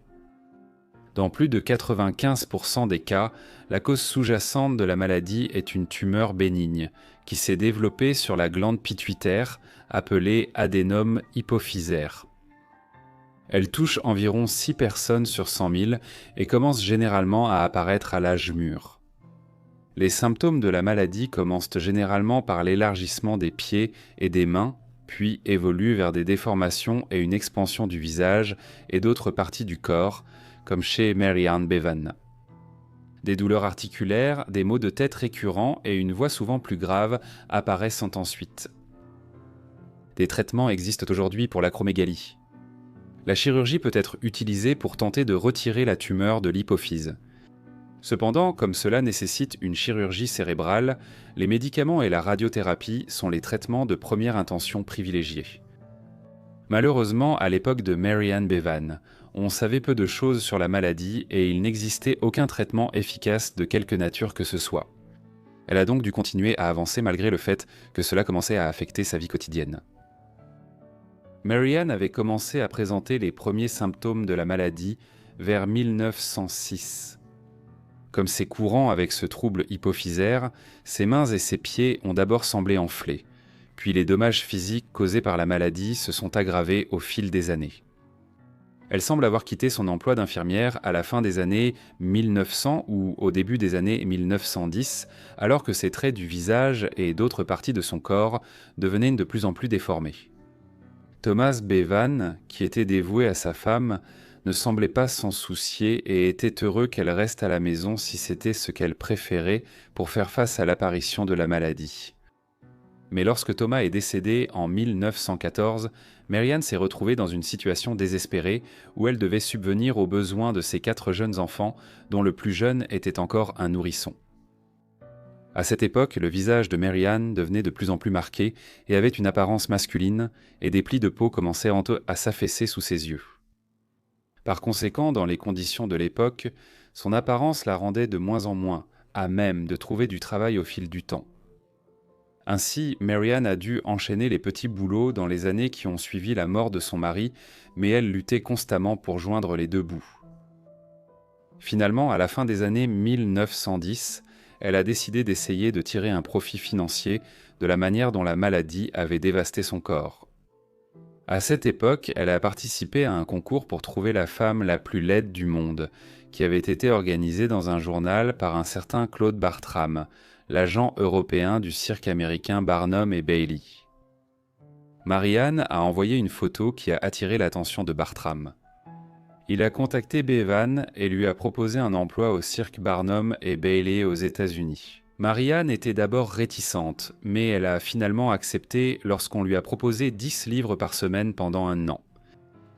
Dans plus de 95% des cas, la cause sous-jacente de la maladie est une tumeur bénigne qui s'est développée sur la glande pituitaire, appelée adénome hypophysaire. Elle touche environ 6 personnes sur 100 000 et commence généralement à apparaître à l'âge mûr. Les symptômes de la maladie commencent généralement par l'élargissement des pieds et des mains, puis évoluent vers des déformations et une expansion du visage et d'autres parties du corps, comme chez Mary Ann Bevan. Des douleurs articulaires, des maux de tête récurrents et une voix souvent plus grave apparaissent ensuite. Des traitements existent aujourd'hui pour l'acromégalie. La chirurgie peut être utilisée pour tenter de retirer la tumeur de l'hypophyse. Cependant, comme cela nécessite une chirurgie cérébrale, les médicaments et la radiothérapie sont les traitements de première intention privilégiés. Malheureusement, à l'époque de Mary Ann Bevan, on savait peu de choses sur la maladie et il n'existait aucun traitement efficace de quelque nature que ce soit. Elle a donc dû continuer à avancer malgré le fait que cela commençait à affecter sa vie quotidienne. Mary Ann avait commencé à présenter les premiers symptômes de la maladie vers 1906. Comme c'est courant avec ce trouble hypophysaire, ses mains et ses pieds ont d'abord semblé enflés, puis les dommages physiques causés par la maladie se sont aggravés au fil des années. Elle semble avoir quitté son emploi d'infirmière à la fin des années 1900 ou au début des années 1910, alors que ses traits du visage et d'autres parties de son corps devenaient de plus en plus déformés. Thomas Bevan, qui était dévoué à sa femme, ne semblait pas s'en soucier et était heureux qu'elle reste à la maison si c'était ce qu'elle préférait pour faire face à l'apparition de la maladie. Mais lorsque Thomas est décédé en 1914, Marianne s'est retrouvée dans une situation désespérée où elle devait subvenir aux besoins de ses 4 jeunes enfants, dont le plus jeune était encore un nourrisson. À cette époque, le visage de Marianne devenait de plus en plus marqué et avait une apparence masculine, et des plis de peau commençaient à s'affaisser sous ses yeux. Par conséquent, dans les conditions de l'époque, son apparence la rendait de moins en moins à même de trouver du travail au fil du temps. Ainsi, Marianne a dû enchaîner les petits boulots dans les années qui ont suivi la mort de son mari, mais elle luttait constamment pour joindre les deux bouts. Finalement, à la fin des années 1910, elle a décidé d'essayer de tirer un profit financier de la manière dont la maladie avait dévasté son corps. À cette époque, elle a participé à un concours pour trouver la femme la plus laide du monde, qui avait été organisé dans un journal par un certain Claude Bartram, l'agent européen du cirque américain Barnum et Bailey. Marianne a envoyé une photo qui a attiré l'attention de Bartram. Il a contacté Bevan et lui a proposé un emploi au cirque Barnum et Bailey aux États-Unis. Marianne était d'abord réticente, mais elle a finalement accepté lorsqu'on lui a proposé 10 livres par semaine pendant 1 an.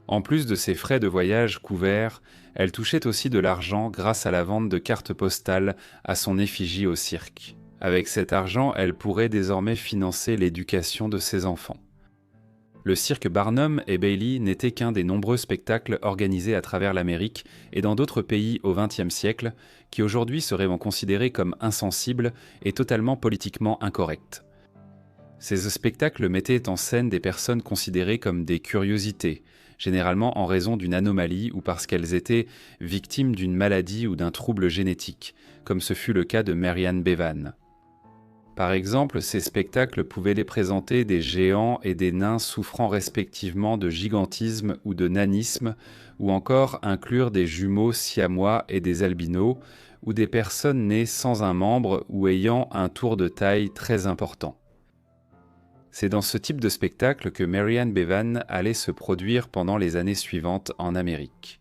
En plus de ses frais de voyage couverts, elle touchait aussi de l'argent grâce à la vente de cartes postales à son effigie au cirque. Avec cet argent, elle pourrait désormais financer l'éducation de ses enfants. Le cirque Barnum et Bailey n'était qu'un des nombreux spectacles organisés à travers l'Amérique et dans d'autres pays au XXe siècle, qui aujourd'hui seraient considérés comme insensibles et totalement politiquement incorrects. Ces spectacles mettaient en scène des personnes considérées comme des curiosités, généralement en raison d'une anomalie ou parce qu'elles étaient victimes d'une maladie ou d'un trouble génétique, comme ce fut le cas de Marianne Bevan. Par exemple, ces spectacles pouvaient les présenter des géants et des nains souffrant respectivement de gigantisme ou de nanisme, ou encore inclure des jumeaux siamois et des albinos, ou des personnes nées sans un membre ou ayant un tour de taille très important. C'est dans ce type de spectacle que Marianne Bevan allait se produire pendant les années suivantes en Amérique.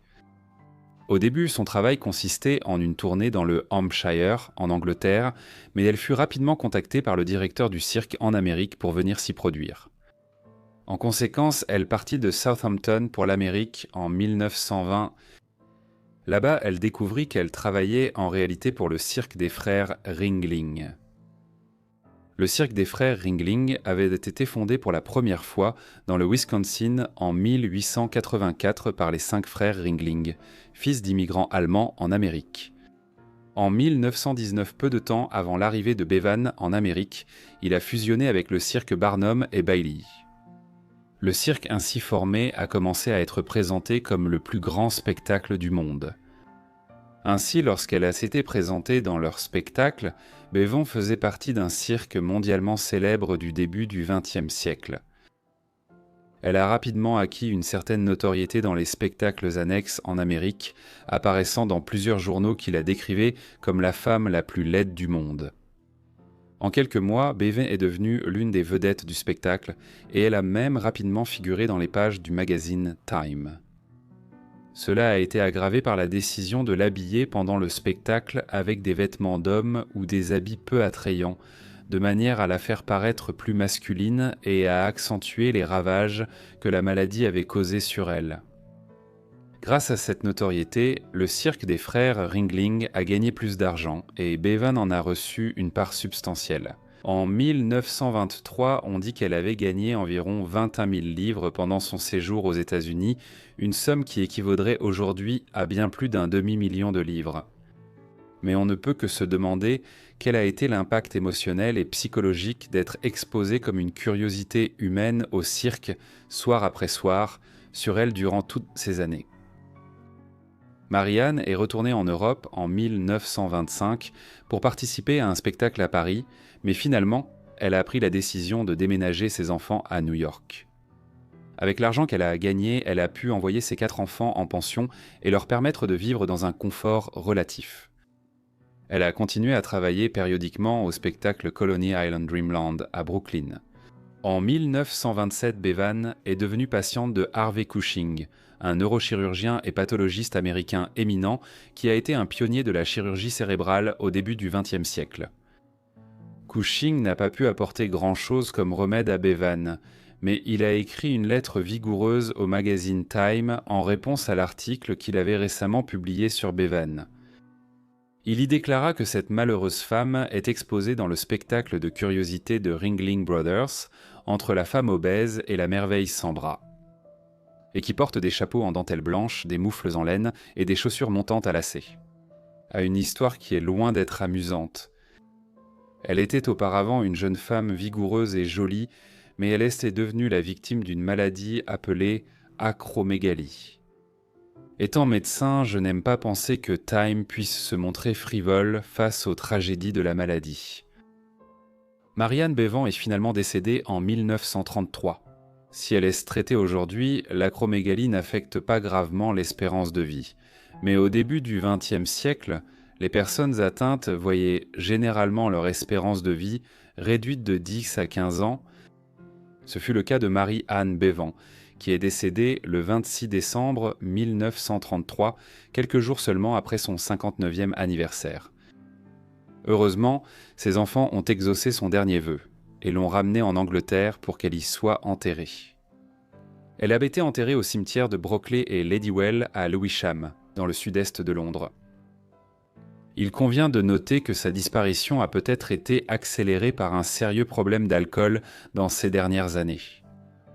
Au début, son travail consistait en une tournée dans le Hampshire, en Angleterre, mais elle fut rapidement contactée par le directeur du cirque en Amérique pour venir s'y produire. En conséquence, elle partit de Southampton pour l'Amérique en 1920. Là-bas, elle découvrit qu'elle travaillait en réalité pour le cirque des frères Ringling. Le cirque des frères Ringling avait été fondé pour la première fois dans le Wisconsin en 1884 par les 5 frères Ringling, fils d'immigrants allemands en Amérique. En 1919, peu de temps avant l'arrivée de Bevan en Amérique, il a fusionné avec le cirque Barnum et Bailey. Le cirque ainsi formé a commencé à être présenté comme le plus grand spectacle du monde. Ainsi, lorsqu'elle s'était présentée dans leur spectacle, Bevan faisait partie d'un cirque mondialement célèbre du début du XXe siècle. Elle a rapidement acquis une certaine notoriété dans les spectacles annexes en Amérique, apparaissant dans plusieurs journaux qui la décrivaient comme la femme la plus laide du monde. En quelques mois, Bevan est devenue l'une des vedettes du spectacle et elle a même rapidement figuré dans les pages du magazine Time. Cela a été aggravé par la décision de l'habiller pendant le spectacle avec des vêtements d'homme ou des habits peu attrayants, de manière à la faire paraître plus masculine et à accentuer les ravages que la maladie avait causés sur elle. Grâce à cette notoriété, le cirque des frères Ringling a gagné plus d'argent et Bevan en a reçu une part substantielle. En 1923, on dit qu'elle avait gagné environ 21 000 livres pendant son séjour aux États-Unis, une somme qui équivaudrait aujourd'hui à bien plus d'un demi-million de livres. Mais on ne peut que se demander quel a été l'impact émotionnel et psychologique d'être exposée comme une curiosité humaine au cirque, soir après soir, sur elle durant toutes ces années. Marianne est retournée en Europe en 1925 pour participer à un spectacle à Paris, mais finalement, elle a pris la décision de déménager ses enfants à New York. Avec l'argent qu'elle a gagné, elle a pu envoyer ses 4 enfants en pension et leur permettre de vivre dans un confort relatif. Elle a continué à travailler périodiquement au spectacle Colony Island Dreamland à Brooklyn. En 1927, Bevan est devenue patiente de Harvey Cushing, un neurochirurgien et pathologiste américain éminent qui a été un pionnier de la chirurgie cérébrale au début du XXe siècle. Cushing n'a pas pu apporter grand-chose comme remède à Bevan, mais il a écrit une lettre vigoureuse au magazine Time en réponse à l'article qu'il avait récemment publié sur Bevan. Il y déclara que cette malheureuse femme est exposée dans le spectacle de curiosité de Ringling Brothers, entre la femme obèse et la merveille sans bras, et qui porte des chapeaux en dentelle blanche, des moufles en laine et des chaussures montantes à lacets. À une histoire qui est loin d'être amusante. Elle était auparavant une jeune femme vigoureuse et jolie, mais elle est devenue la victime d'une maladie appelée acromégalie. Étant médecin, je n'aime pas penser que Time puisse se montrer frivole face aux tragédies de la maladie. Marianne Bevan est finalement décédée en 1933. Si elle est traitée aujourd'hui, l'acromégalie n'affecte pas gravement l'espérance de vie. Mais au début du XXe siècle, les personnes atteintes voyaient généralement leur espérance de vie réduite de 10 à 15 ans. Ce fut le cas de Marie-Anne Bevan, qui est décédée le 26 décembre 1933, quelques jours seulement après son 59e anniversaire. Heureusement, ses enfants ont exaucé son dernier vœu et l'ont ramenée en Angleterre pour qu'elle y soit enterrée. Elle avait été enterrée au cimetière de Brockley et Ladywell à Lewisham, dans le sud-est de Londres. Il convient de noter que sa disparition a peut-être été accélérée par un sérieux problème d'alcool dans ces dernières années.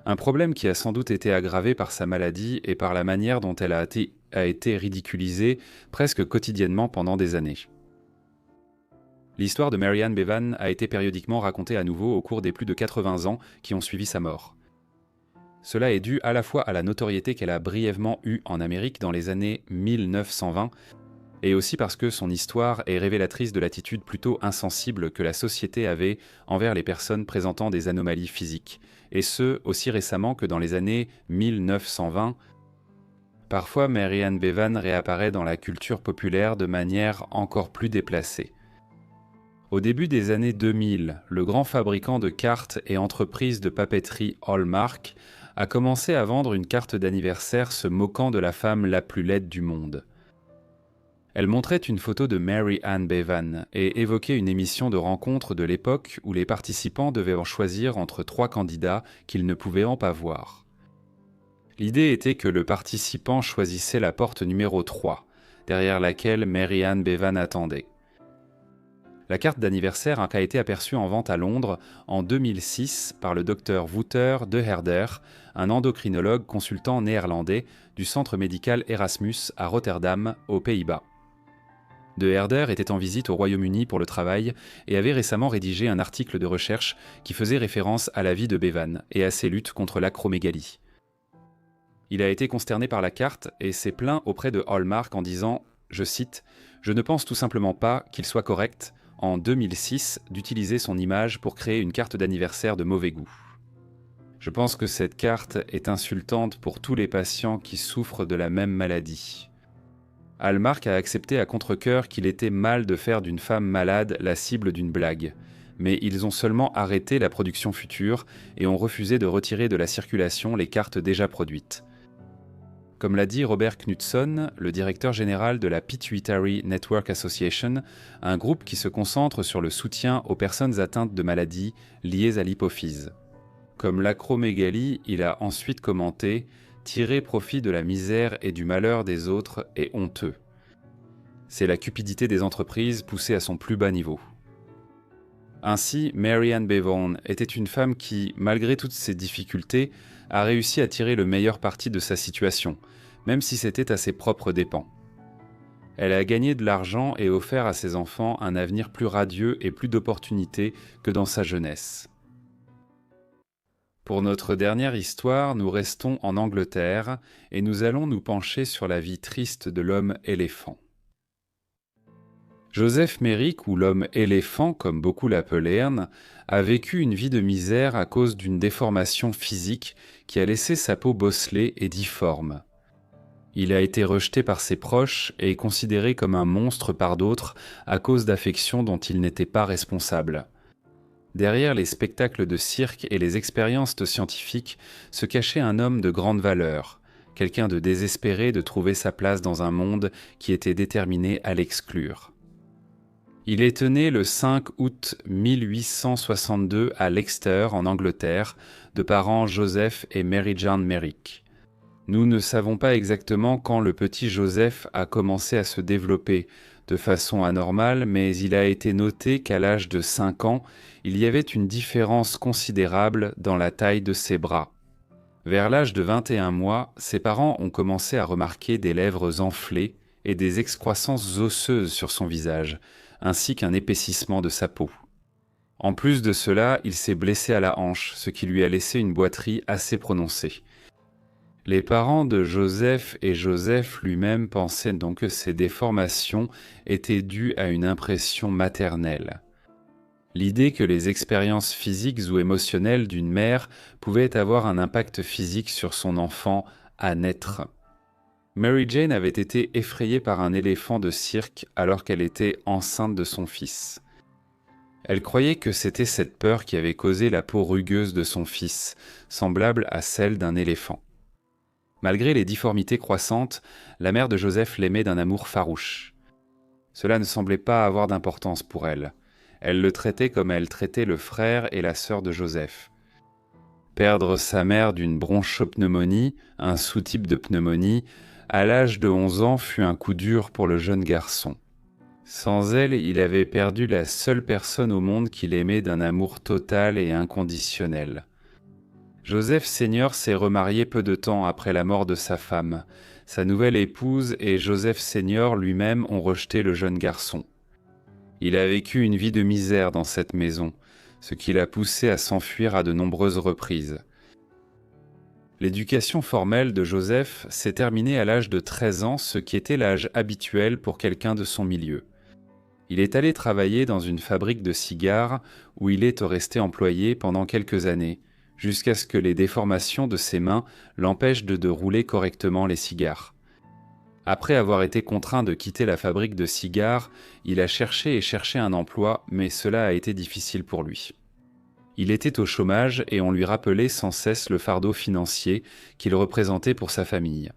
Un problème qui a sans doute été aggravé par sa maladie et par la manière dont elle a été ridiculisée presque quotidiennement pendant des années. L'histoire de Marianne Bevan a été périodiquement racontée à nouveau au cours des plus de 80 ans qui ont suivi sa mort. Cela est dû à la fois à la notoriété qu'elle a brièvement eue en Amérique dans les années 1920, et aussi parce que son histoire est révélatrice de l'attitude plutôt insensible que la société avait envers les personnes présentant des anomalies physiques, et ce, aussi récemment que dans les années 1920. Parfois, Marianne Bevan réapparaît dans la culture populaire de manière encore plus déplacée. Au début des années 2000, le grand fabricant de cartes et entreprise de papeterie Hallmark a commencé à vendre une carte d'anniversaire se moquant de la femme la plus laide du monde. Elle montrait une photo de Marianne Bevan et évoquait une émission de rencontre de l'époque où les participants devaient en choisir entre 3 candidats qu'ils ne pouvaient en pas voir. L'idée était que le participant choisissait la porte numéro 3, derrière laquelle Marianne Bevan attendait. La carte d'anniversaire a été aperçue en vente à Londres en 2006 par le docteur Wouter de Herder, un endocrinologue consultant néerlandais du centre médical Erasmus à Rotterdam, aux Pays-Bas. De Herder était en visite au Royaume-Uni pour le travail et avait récemment rédigé un article de recherche qui faisait référence à la vie de Bevan et à ses luttes contre l'acromégalie. Il a été consterné par la carte et s'est plaint auprès de Hallmark en disant, je cite, « Je ne pense tout simplement pas qu'il soit correct, en 2006, d'utiliser son image pour créer une carte d'anniversaire de mauvais goût. Je pense que cette carte est insultante pour tous les patients qui souffrent de la même maladie. » Hallmark a accepté à contre-cœur qu'il était mal de faire d'une femme malade la cible d'une blague, mais ils ont seulement arrêté la production future et ont refusé de retirer de la circulation les cartes déjà produites. Comme l'a dit Robert Knudson, le directeur général de la Pituitary Network Association, un groupe qui se concentre sur le soutien aux personnes atteintes de maladies liées à l'hypophyse. Comme l'acromégalie, il a ensuite commenté « Tirer profit de la misère et du malheur des autres est honteux. C'est la cupidité des entreprises poussée à son plus bas niveau. » Ainsi, Marianne Bevan était une femme qui, malgré toutes ses difficultés, a réussi à tirer le meilleur parti de sa situation, même si c'était à ses propres dépens. Elle a gagné de l'argent et offert à ses enfants un avenir plus radieux et plus d'opportunités que dans sa jeunesse. Pour notre dernière histoire, nous restons en Angleterre et nous allons nous pencher sur la vie triste de l'homme éléphant. Joseph Merrick, ou l'homme éléphant comme beaucoup l'appelaient, a vécu une vie de misère à cause d'une déformation physique qui a laissé sa peau bosselée et difforme. Il a été rejeté par ses proches et considéré comme un monstre par d'autres à cause d'affections dont il n'était pas responsable. Derrière les spectacles de cirque et les expériences scientifiques se cachait un homme de grande valeur, quelqu'un de désespéré de trouver sa place dans un monde qui était déterminé à l'exclure. Il est né le 5 août 1862 à Leicester, en Angleterre, de parents Joseph et Mary Jane Merrick. Nous ne savons pas exactement quand le petit Joseph a commencé à se développer de façon anormale, mais il a été noté qu'à l'âge de 5 ans, il y avait une différence considérable dans la taille de ses bras. Vers l'âge de 21 mois, ses parents ont commencé à remarquer des lèvres enflées et des excroissances osseuses sur son visage, ainsi qu'un épaississement de sa peau. En plus de cela, il s'est blessé à la hanche, ce qui lui a laissé une boiterie assez prononcée. Les parents de Joseph et Joseph lui-même pensaient donc que ces déformations étaient dues à une impression maternelle. L'idée que les expériences physiques ou émotionnelles d'une mère pouvaient avoir un impact physique sur son enfant à naître. Mary Jane avait été effrayée par un éléphant de cirque alors qu'elle était enceinte de son fils. Elle croyait que c'était cette peur qui avait causé la peau rugueuse de son fils, semblable à celle d'un éléphant. Malgré les difformités croissantes, la mère de Joseph l'aimait d'un amour farouche. Cela ne semblait pas avoir d'importance pour elle. Elle le traitait comme elle traitait le frère et la sœur de Joseph. Perdre sa mère d'une bronchopneumonie, un sous-type de pneumonie, à l'âge de 11 ans fut un coup dur pour le jeune garçon. Sans elle, il avait perdu la seule personne au monde qu'il aimait d'un amour total et inconditionnel. Joseph Senior s'est remarié peu de temps après la mort de sa femme. Sa nouvelle épouse et Joseph Senior lui-même ont rejeté le jeune garçon. Il a vécu une vie de misère dans cette maison, ce qui l'a poussé à s'enfuir à de nombreuses reprises. L'éducation formelle de Joseph s'est terminée à l'âge de 13 ans, ce qui était l'âge habituel pour quelqu'un de son milieu. Il est allé travailler dans une fabrique de cigares où il est resté employé pendant quelques années, jusqu'à ce que les déformations de ses mains l'empêchent de rouler correctement les cigares. Après avoir été contraint de quitter la fabrique de cigares, il a cherché et cherché un emploi, mais cela a été difficile pour lui. Il était au chômage et on lui rappelait sans cesse le fardeau financier qu'il représentait pour sa famille.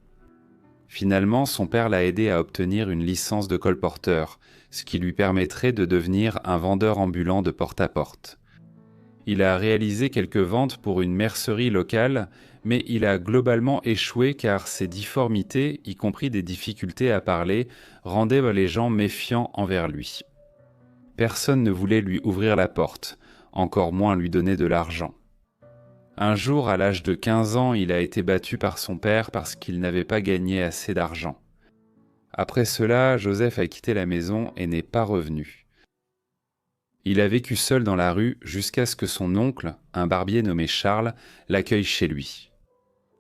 Finalement, son père l'a aidé à obtenir une licence de colporteur, ce qui lui permettrait de devenir un vendeur ambulant de porte-à-porte. Il a réalisé quelques ventes pour une mercerie locale, mais il a globalement échoué car ses difformités, y compris des difficultés à parler, rendaient les gens méfiants envers lui. Personne ne voulait lui ouvrir la porte, encore moins lui donner de l'argent. Un jour, à l'âge de 15 ans, il a été battu par son père parce qu'il n'avait pas gagné assez d'argent. Après cela, Joseph a quitté la maison et n'est pas revenu. Il a vécu seul dans la rue jusqu'à ce que son oncle, un barbier nommé Charles, l'accueille chez lui.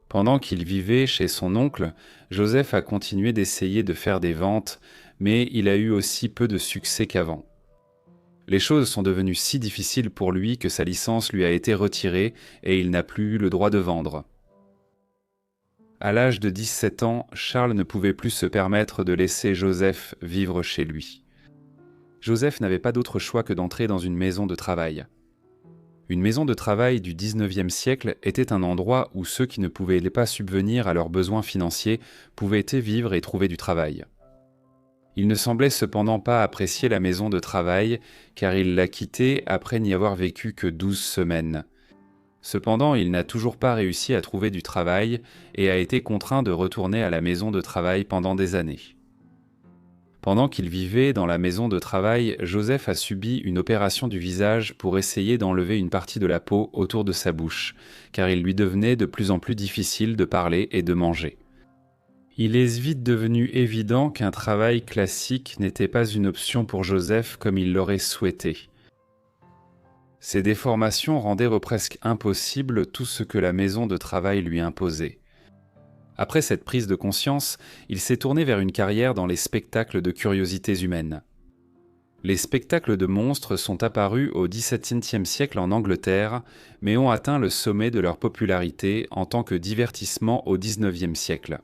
Pendant qu'il vivait chez son oncle, Joseph a continué d'essayer de faire des ventes, mais il a eu aussi peu de succès qu'avant. Les choses sont devenues si difficiles pour lui que sa licence lui a été retirée et il n'a plus eu le droit de vendre. À l'âge de 17 ans, Charles ne pouvait plus se permettre de laisser Joseph vivre chez lui. Joseph n'avait pas d'autre choix que d'entrer dans une maison de travail. Une maison de travail du XIXe siècle était un endroit où ceux qui ne pouvaient pas subvenir à leurs besoins financiers pouvaient y vivre et trouver du travail. Il ne semblait cependant pas apprécier la maison de travail, car il l'a quittée après n'y avoir vécu que 12 semaines. Cependant, il n'a toujours pas réussi à trouver du travail et a été contraint de retourner à la maison de travail pendant des années. Pendant qu'il vivait dans la maison de travail, Joseph a subi une opération du visage pour essayer d'enlever une partie de la peau autour de sa bouche, car il lui devenait de plus en plus difficile de parler et de manger. Il est vite devenu évident qu'un travail classique n'était pas une option pour Joseph comme il l'aurait souhaité. Ces déformations rendaient presque impossible tout ce que la maison de travail lui imposait. Après cette prise de conscience, il s'est tourné vers une carrière dans les spectacles de curiosités humaines. Les spectacles de monstres sont apparus au XVIIe siècle en Angleterre, mais ont atteint le sommet de leur popularité en tant que divertissement au XIXe siècle.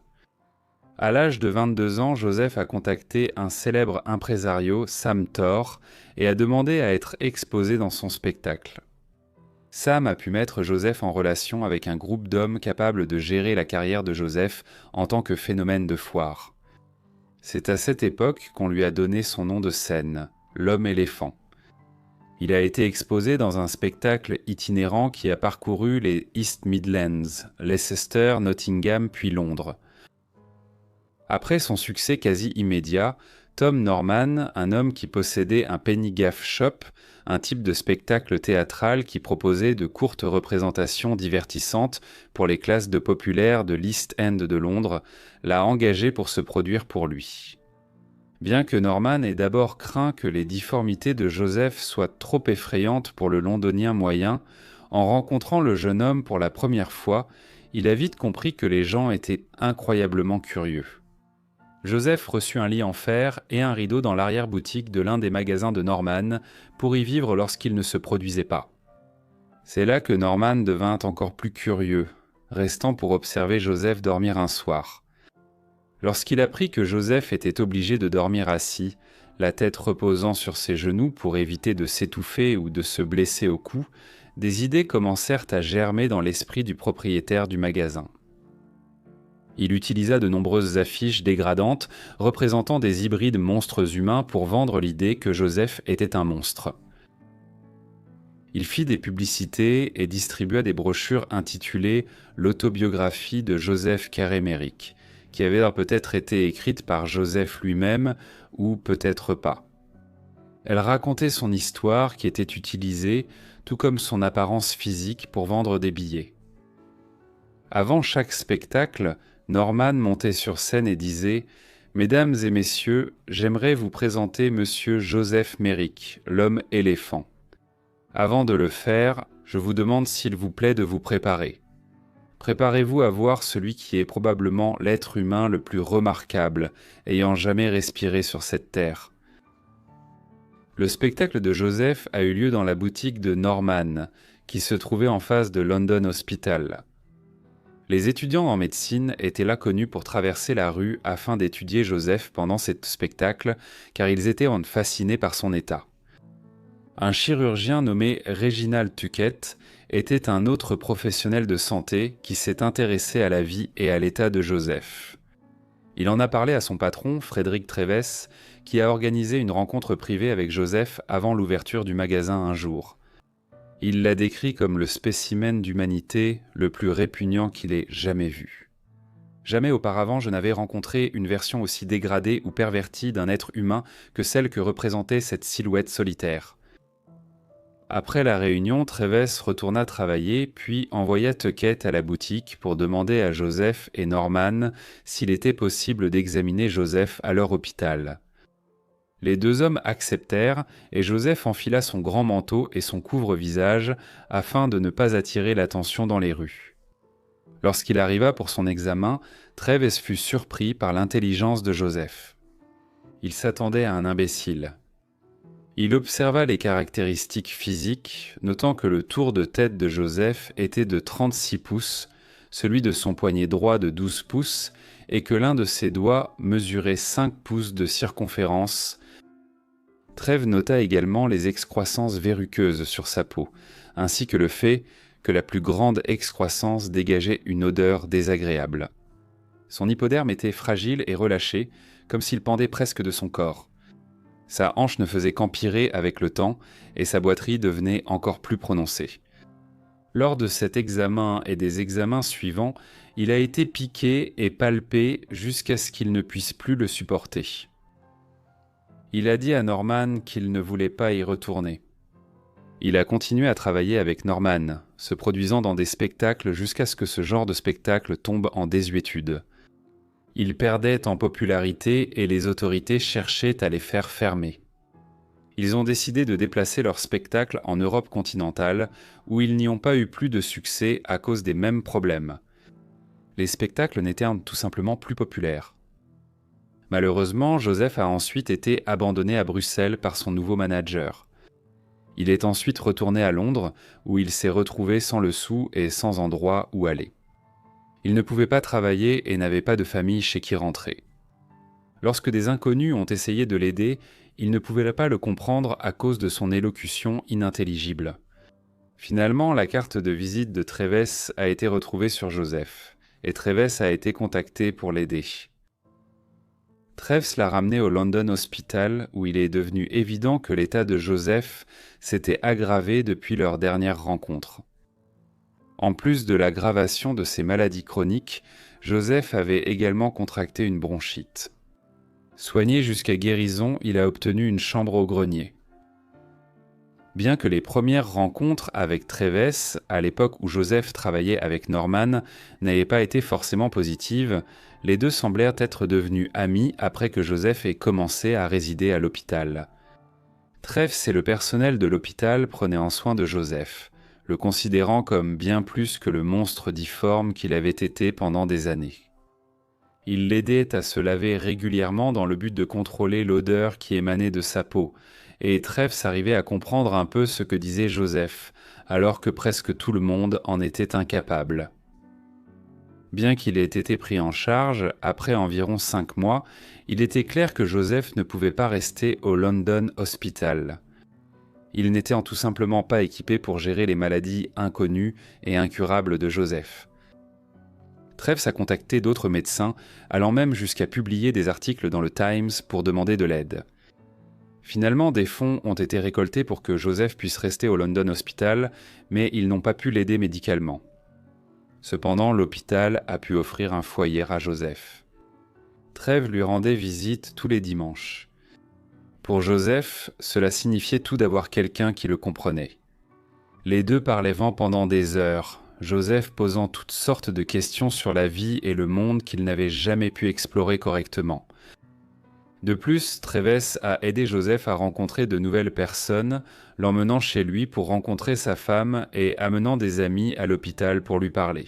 À l'âge de 22 ans, Joseph a contacté un célèbre impresario, Sam Thor, et a demandé à être exposé dans son spectacle. Sam a pu mettre Joseph en relation avec un groupe d'hommes capables de gérer la carrière de Joseph en tant que phénomène de foire. C'est à cette époque qu'on lui a donné son nom de scène, l'homme-éléphant. Il a été exposé dans un spectacle itinérant qui a parcouru les East Midlands, Leicester, Nottingham puis Londres. Après son succès quasi immédiat, Tom Norman, un homme qui possédait un penny gaff shop, un type de spectacle théâtral qui proposait de courtes représentations divertissantes pour les classes de populaires de l'East End de Londres, l'a engagé pour se produire pour lui. Bien que Norman ait d'abord craint que les difformités de Joseph soient trop effrayantes pour le londonien moyen, en rencontrant le jeune homme pour la première fois, il a vite compris que les gens étaient incroyablement curieux. Joseph reçut un lit en fer et un rideau dans l'arrière-boutique de l'un des magasins de Norman pour y vivre lorsqu'il ne se produisait pas. C'est là que Norman devint encore plus curieux, restant pour observer Joseph dormir un soir. Lorsqu'il apprit que Joseph était obligé de dormir assis, la tête reposant sur ses genoux pour éviter de s'étouffer ou de se blesser au cou, des idées commencèrent à germer dans l'esprit du propriétaire du magasin. Il utilisa de nombreuses affiches dégradantes représentant des hybrides monstres humains pour vendre l'idée que Joseph était un monstre. Il fit des publicités et distribua des brochures intitulées « L'autobiographie de Joseph Carré-Méric », qui avait peut-être été écrite par Joseph lui-même ou peut-être pas. Elle racontait son histoire qui était utilisée, tout comme son apparence physique, pour vendre des billets. Avant chaque spectacle, Norman montait sur scène et disait « Mesdames et messieurs, j'aimerais vous présenter Monsieur Joseph Méric, l'homme-éléphant. Avant de le faire, je vous demande s'il vous plaît de vous préparer. Préparez-vous à voir celui qui est probablement l'être humain le plus remarquable ayant jamais respiré sur cette terre. » Le spectacle de Joseph a eu lieu dans la boutique de Norman, qui se trouvait en face de London Hospital. Les étudiants en médecine étaient là connus pour traverser la rue afin d'étudier Joseph pendant ce spectacle, car ils étaient fascinés par son état. Un chirurgien nommé Reginald Tuckett était un autre professionnel de santé qui s'est intéressé à la vie et à l'état de Joseph. Il en a parlé à son patron, Frédéric Treves, qui a organisé une rencontre privée avec Joseph avant l'ouverture du magasin un jour. Il l'a décrit comme le spécimen d'humanité le plus répugnant qu'il ait jamais vu. Jamais auparavant je n'avais rencontré une version aussi dégradée ou pervertie d'un être humain que celle que représentait cette silhouette solitaire. Après la réunion, Treves retourna travailler, puis envoya Tuckett à la boutique pour demander à Joseph et Norman s'il était possible d'examiner Joseph à leur hôpital. Les deux hommes acceptèrent et Joseph enfila son grand manteau et son couvre-visage afin de ne pas attirer l'attention dans les rues. Lorsqu'il arriva pour son examen, Treves fut surpris par l'intelligence de Joseph. Il s'attendait à un imbécile. Il observa les caractéristiques physiques, notant que le tour de tête de Joseph était de 36 pouces, celui de son poignet droit de 12 pouces, et que l'un de ses doigts mesurait 5 pouces de circonférence. Treves nota également les excroissances verruqueuses sur sa peau, ainsi que le fait que la plus grande excroissance dégageait une odeur désagréable. Son hypoderme était fragile et relâché, comme s'il pendait presque de son corps. Sa hanche ne faisait qu'empirer avec le temps, et sa boiterie devenait encore plus prononcée. Lors de cet examen et des examens suivants, il a été piqué et palpé jusqu'à ce qu'il ne puisse plus le supporter. Il a dit à Norman qu'il ne voulait pas y retourner. Il a continué à travailler avec Norman, se produisant dans des spectacles jusqu'à ce que ce genre de spectacle tombe en désuétude. Il perdait en popularité et les autorités cherchaient à les faire fermer. Ils ont décidé de déplacer leur spectacle en Europe continentale, où ils n'y ont pas eu plus de succès à cause des mêmes problèmes. Les spectacles n'étaient tout simplement plus populaires. Malheureusement, Joseph a ensuite été abandonné à Bruxelles par son nouveau manager. Il est ensuite retourné à Londres, où il s'est retrouvé sans le sou et sans endroit où aller. Il ne pouvait pas travailler et n'avait pas de famille chez qui rentrer. Lorsque des inconnus ont essayé de l'aider, il ne pouvait pas le comprendre à cause de son élocution inintelligible. Finalement, la carte de visite de Treves a été retrouvée sur Joseph, et Treves a été contacté pour l'aider. Treves l'a ramené au London Hospital où il est devenu évident que l'état de Joseph s'était aggravé depuis leur dernière rencontre. En plus de l'aggravation de ses maladies chroniques, Joseph avait également contracté une bronchite. Soigné jusqu'à guérison, il a obtenu une chambre au grenier. Bien que les premières rencontres avec Treves, à l'époque où Joseph travaillait avec Norman, n'aient pas été forcément positives, les deux semblèrent être devenus amis après que Joseph ait commencé à résider à l'hôpital. Treves et le personnel de l'hôpital prenaient en soin de Joseph, le considérant comme bien plus que le monstre difforme qu'il avait été pendant des années. Ils l'aidaient à se laver régulièrement dans le but de contrôler l'odeur qui émanait de sa peau, et Treves arrivait à comprendre un peu ce que disait Joseph, alors que presque tout le monde en était incapable. Bien qu'il ait été pris en charge, après environ 5 mois, il était clair que Joseph ne pouvait pas rester au London Hospital. Il n'était tout simplement pas équipé pour gérer les maladies inconnues et incurables de Joseph. Treves a contacté d'autres médecins, allant même jusqu'à publier des articles dans le Times pour demander de l'aide. Finalement, des fonds ont été récoltés pour que Joseph puisse rester au London Hospital, mais ils n'ont pas pu l'aider médicalement. Cependant, l'hôpital a pu offrir un foyer à Joseph. Treves lui rendait visite tous les dimanches. Pour Joseph, cela signifiait tout d'avoir quelqu'un qui le comprenait. Les deux parlaient vent pendant des heures, Joseph posant toutes sortes de questions sur la vie et le monde qu'il n'avait jamais pu explorer correctement. De plus, Treves a aidé Joseph à rencontrer de nouvelles personnes, l'emmenant chez lui pour rencontrer sa femme et amenant des amis à l'hôpital pour lui parler.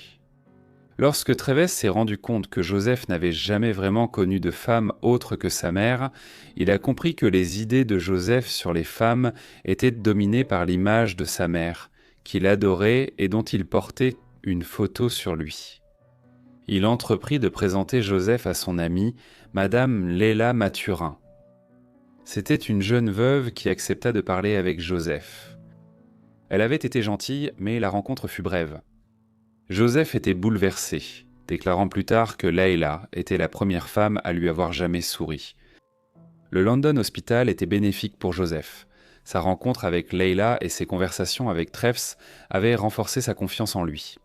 Lorsque Treves s'est rendu compte que Joseph n'avait jamais vraiment connu de femme autre que sa mère, il a compris que les idées de Joseph sur les femmes étaient dominées par l'image de sa mère, qu'il adorait et dont il portait une photo sur lui. Il entreprit de présenter Joseph à son amie, Madame Léla Mathurin. C'était une jeune veuve qui accepta de parler avec Joseph. Elle avait été gentille, mais la rencontre fut brève. Joseph était bouleversé, déclarant plus tard que Leila était la première femme à lui avoir jamais souri. Le London Hospital était bénéfique pour Joseph. Sa rencontre avec Leila et ses conversations avec Treves avaient renforcé sa confiance en lui.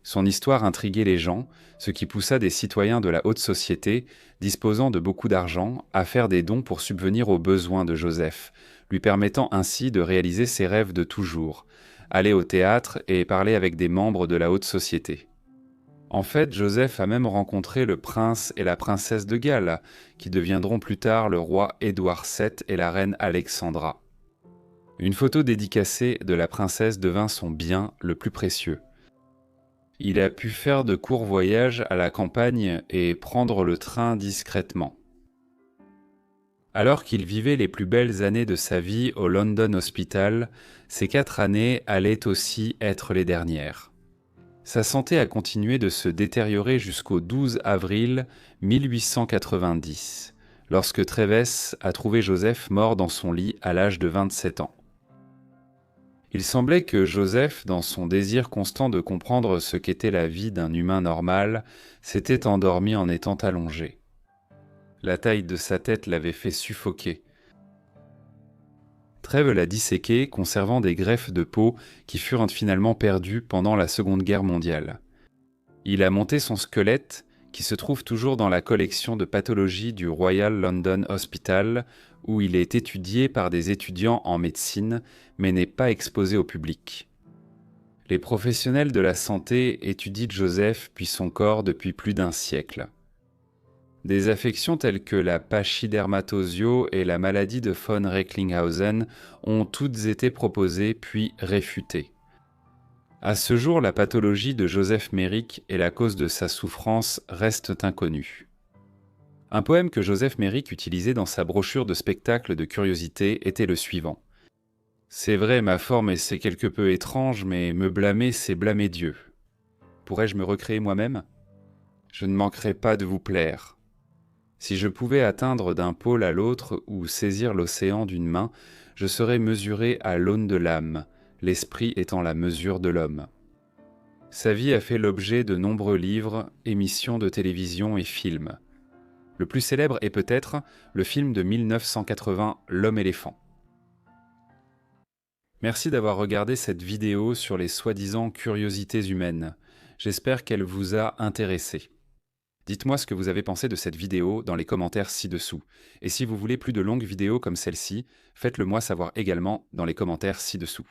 Son histoire intriguait les gens, ce qui poussa des citoyens de la haute société, disposant de beaucoup d'argent, à faire des dons pour subvenir aux besoins de Joseph, lui permettant ainsi de réaliser ses rêves de toujours, aller au théâtre et parler avec des membres de la haute société. En fait, Joseph a même rencontré le prince et la princesse de Galles, qui deviendront plus tard le roi Édouard VII et la reine Alexandra. Une photo dédicacée de la princesse devint son bien le plus précieux. Il a pu faire de courts voyages à la campagne et prendre le train discrètement. Alors qu'il vivait les plus belles années de sa vie au London Hospital, ces 4 années allaient aussi être les dernières. Sa santé a continué de se détériorer jusqu'au 12 avril 1890, lorsque Treves a trouvé Joseph mort dans son lit à l'âge de 27 ans. Il semblait que Joseph, dans son désir constant de comprendre ce qu'était la vie d'un humain normal, s'était endormi en étant allongé. La taille de sa tête l'avait fait suffoquer. Treves l'a disséqué, conservant des greffes de peau qui furent finalement perdues pendant la Seconde Guerre mondiale. Il a monté son squelette, qui se trouve toujours dans la collection de pathologie du Royal London Hospital, où il est étudié par des étudiants en médecine, mais n'est pas exposé au public. Les professionnels de la santé étudient Joseph puis son corps depuis plus d'1 siècle. Des affections telles que la pachydermatosio et la maladie de von Recklinghausen ont toutes été proposées puis réfutées. À ce jour, la pathologie de Joseph Méric et la cause de sa souffrance restent inconnues. Un poème que Joseph Méric utilisait dans sa brochure de spectacle de curiosité était le suivant. « C'est vrai, ma forme c'est quelque peu étrange, mais me blâmer, c'est blâmer Dieu. Pourrais-je me recréer moi-même ? Je ne manquerai pas de vous plaire. Si je pouvais atteindre d'un pôle à l'autre ou saisir l'océan d'une main, je serais mesuré à l'aune de l'âme, l'esprit étant la mesure de l'homme. Sa vie a fait l'objet de nombreux livres, émissions de télévision et films. Le plus célèbre est peut-être le film de 1980 L'Homme-éléphant. Merci d'avoir regardé cette vidéo sur les soi-disant curiosités humaines. J'espère qu'elle vous a intéressé. Dites-moi ce que vous avez pensé de cette vidéo dans les commentaires ci-dessous. Et si vous voulez plus de longues vidéos comme celle-ci, faites-le moi savoir également dans les commentaires ci-dessous.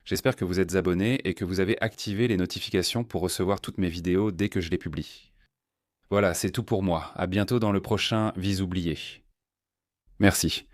J'espère que vous êtes abonné et que vous avez activé les notifications pour recevoir toutes mes vidéos dès que je les publie. Voilà, c'est tout pour moi. À bientôt dans le prochain Vis oublié. Merci.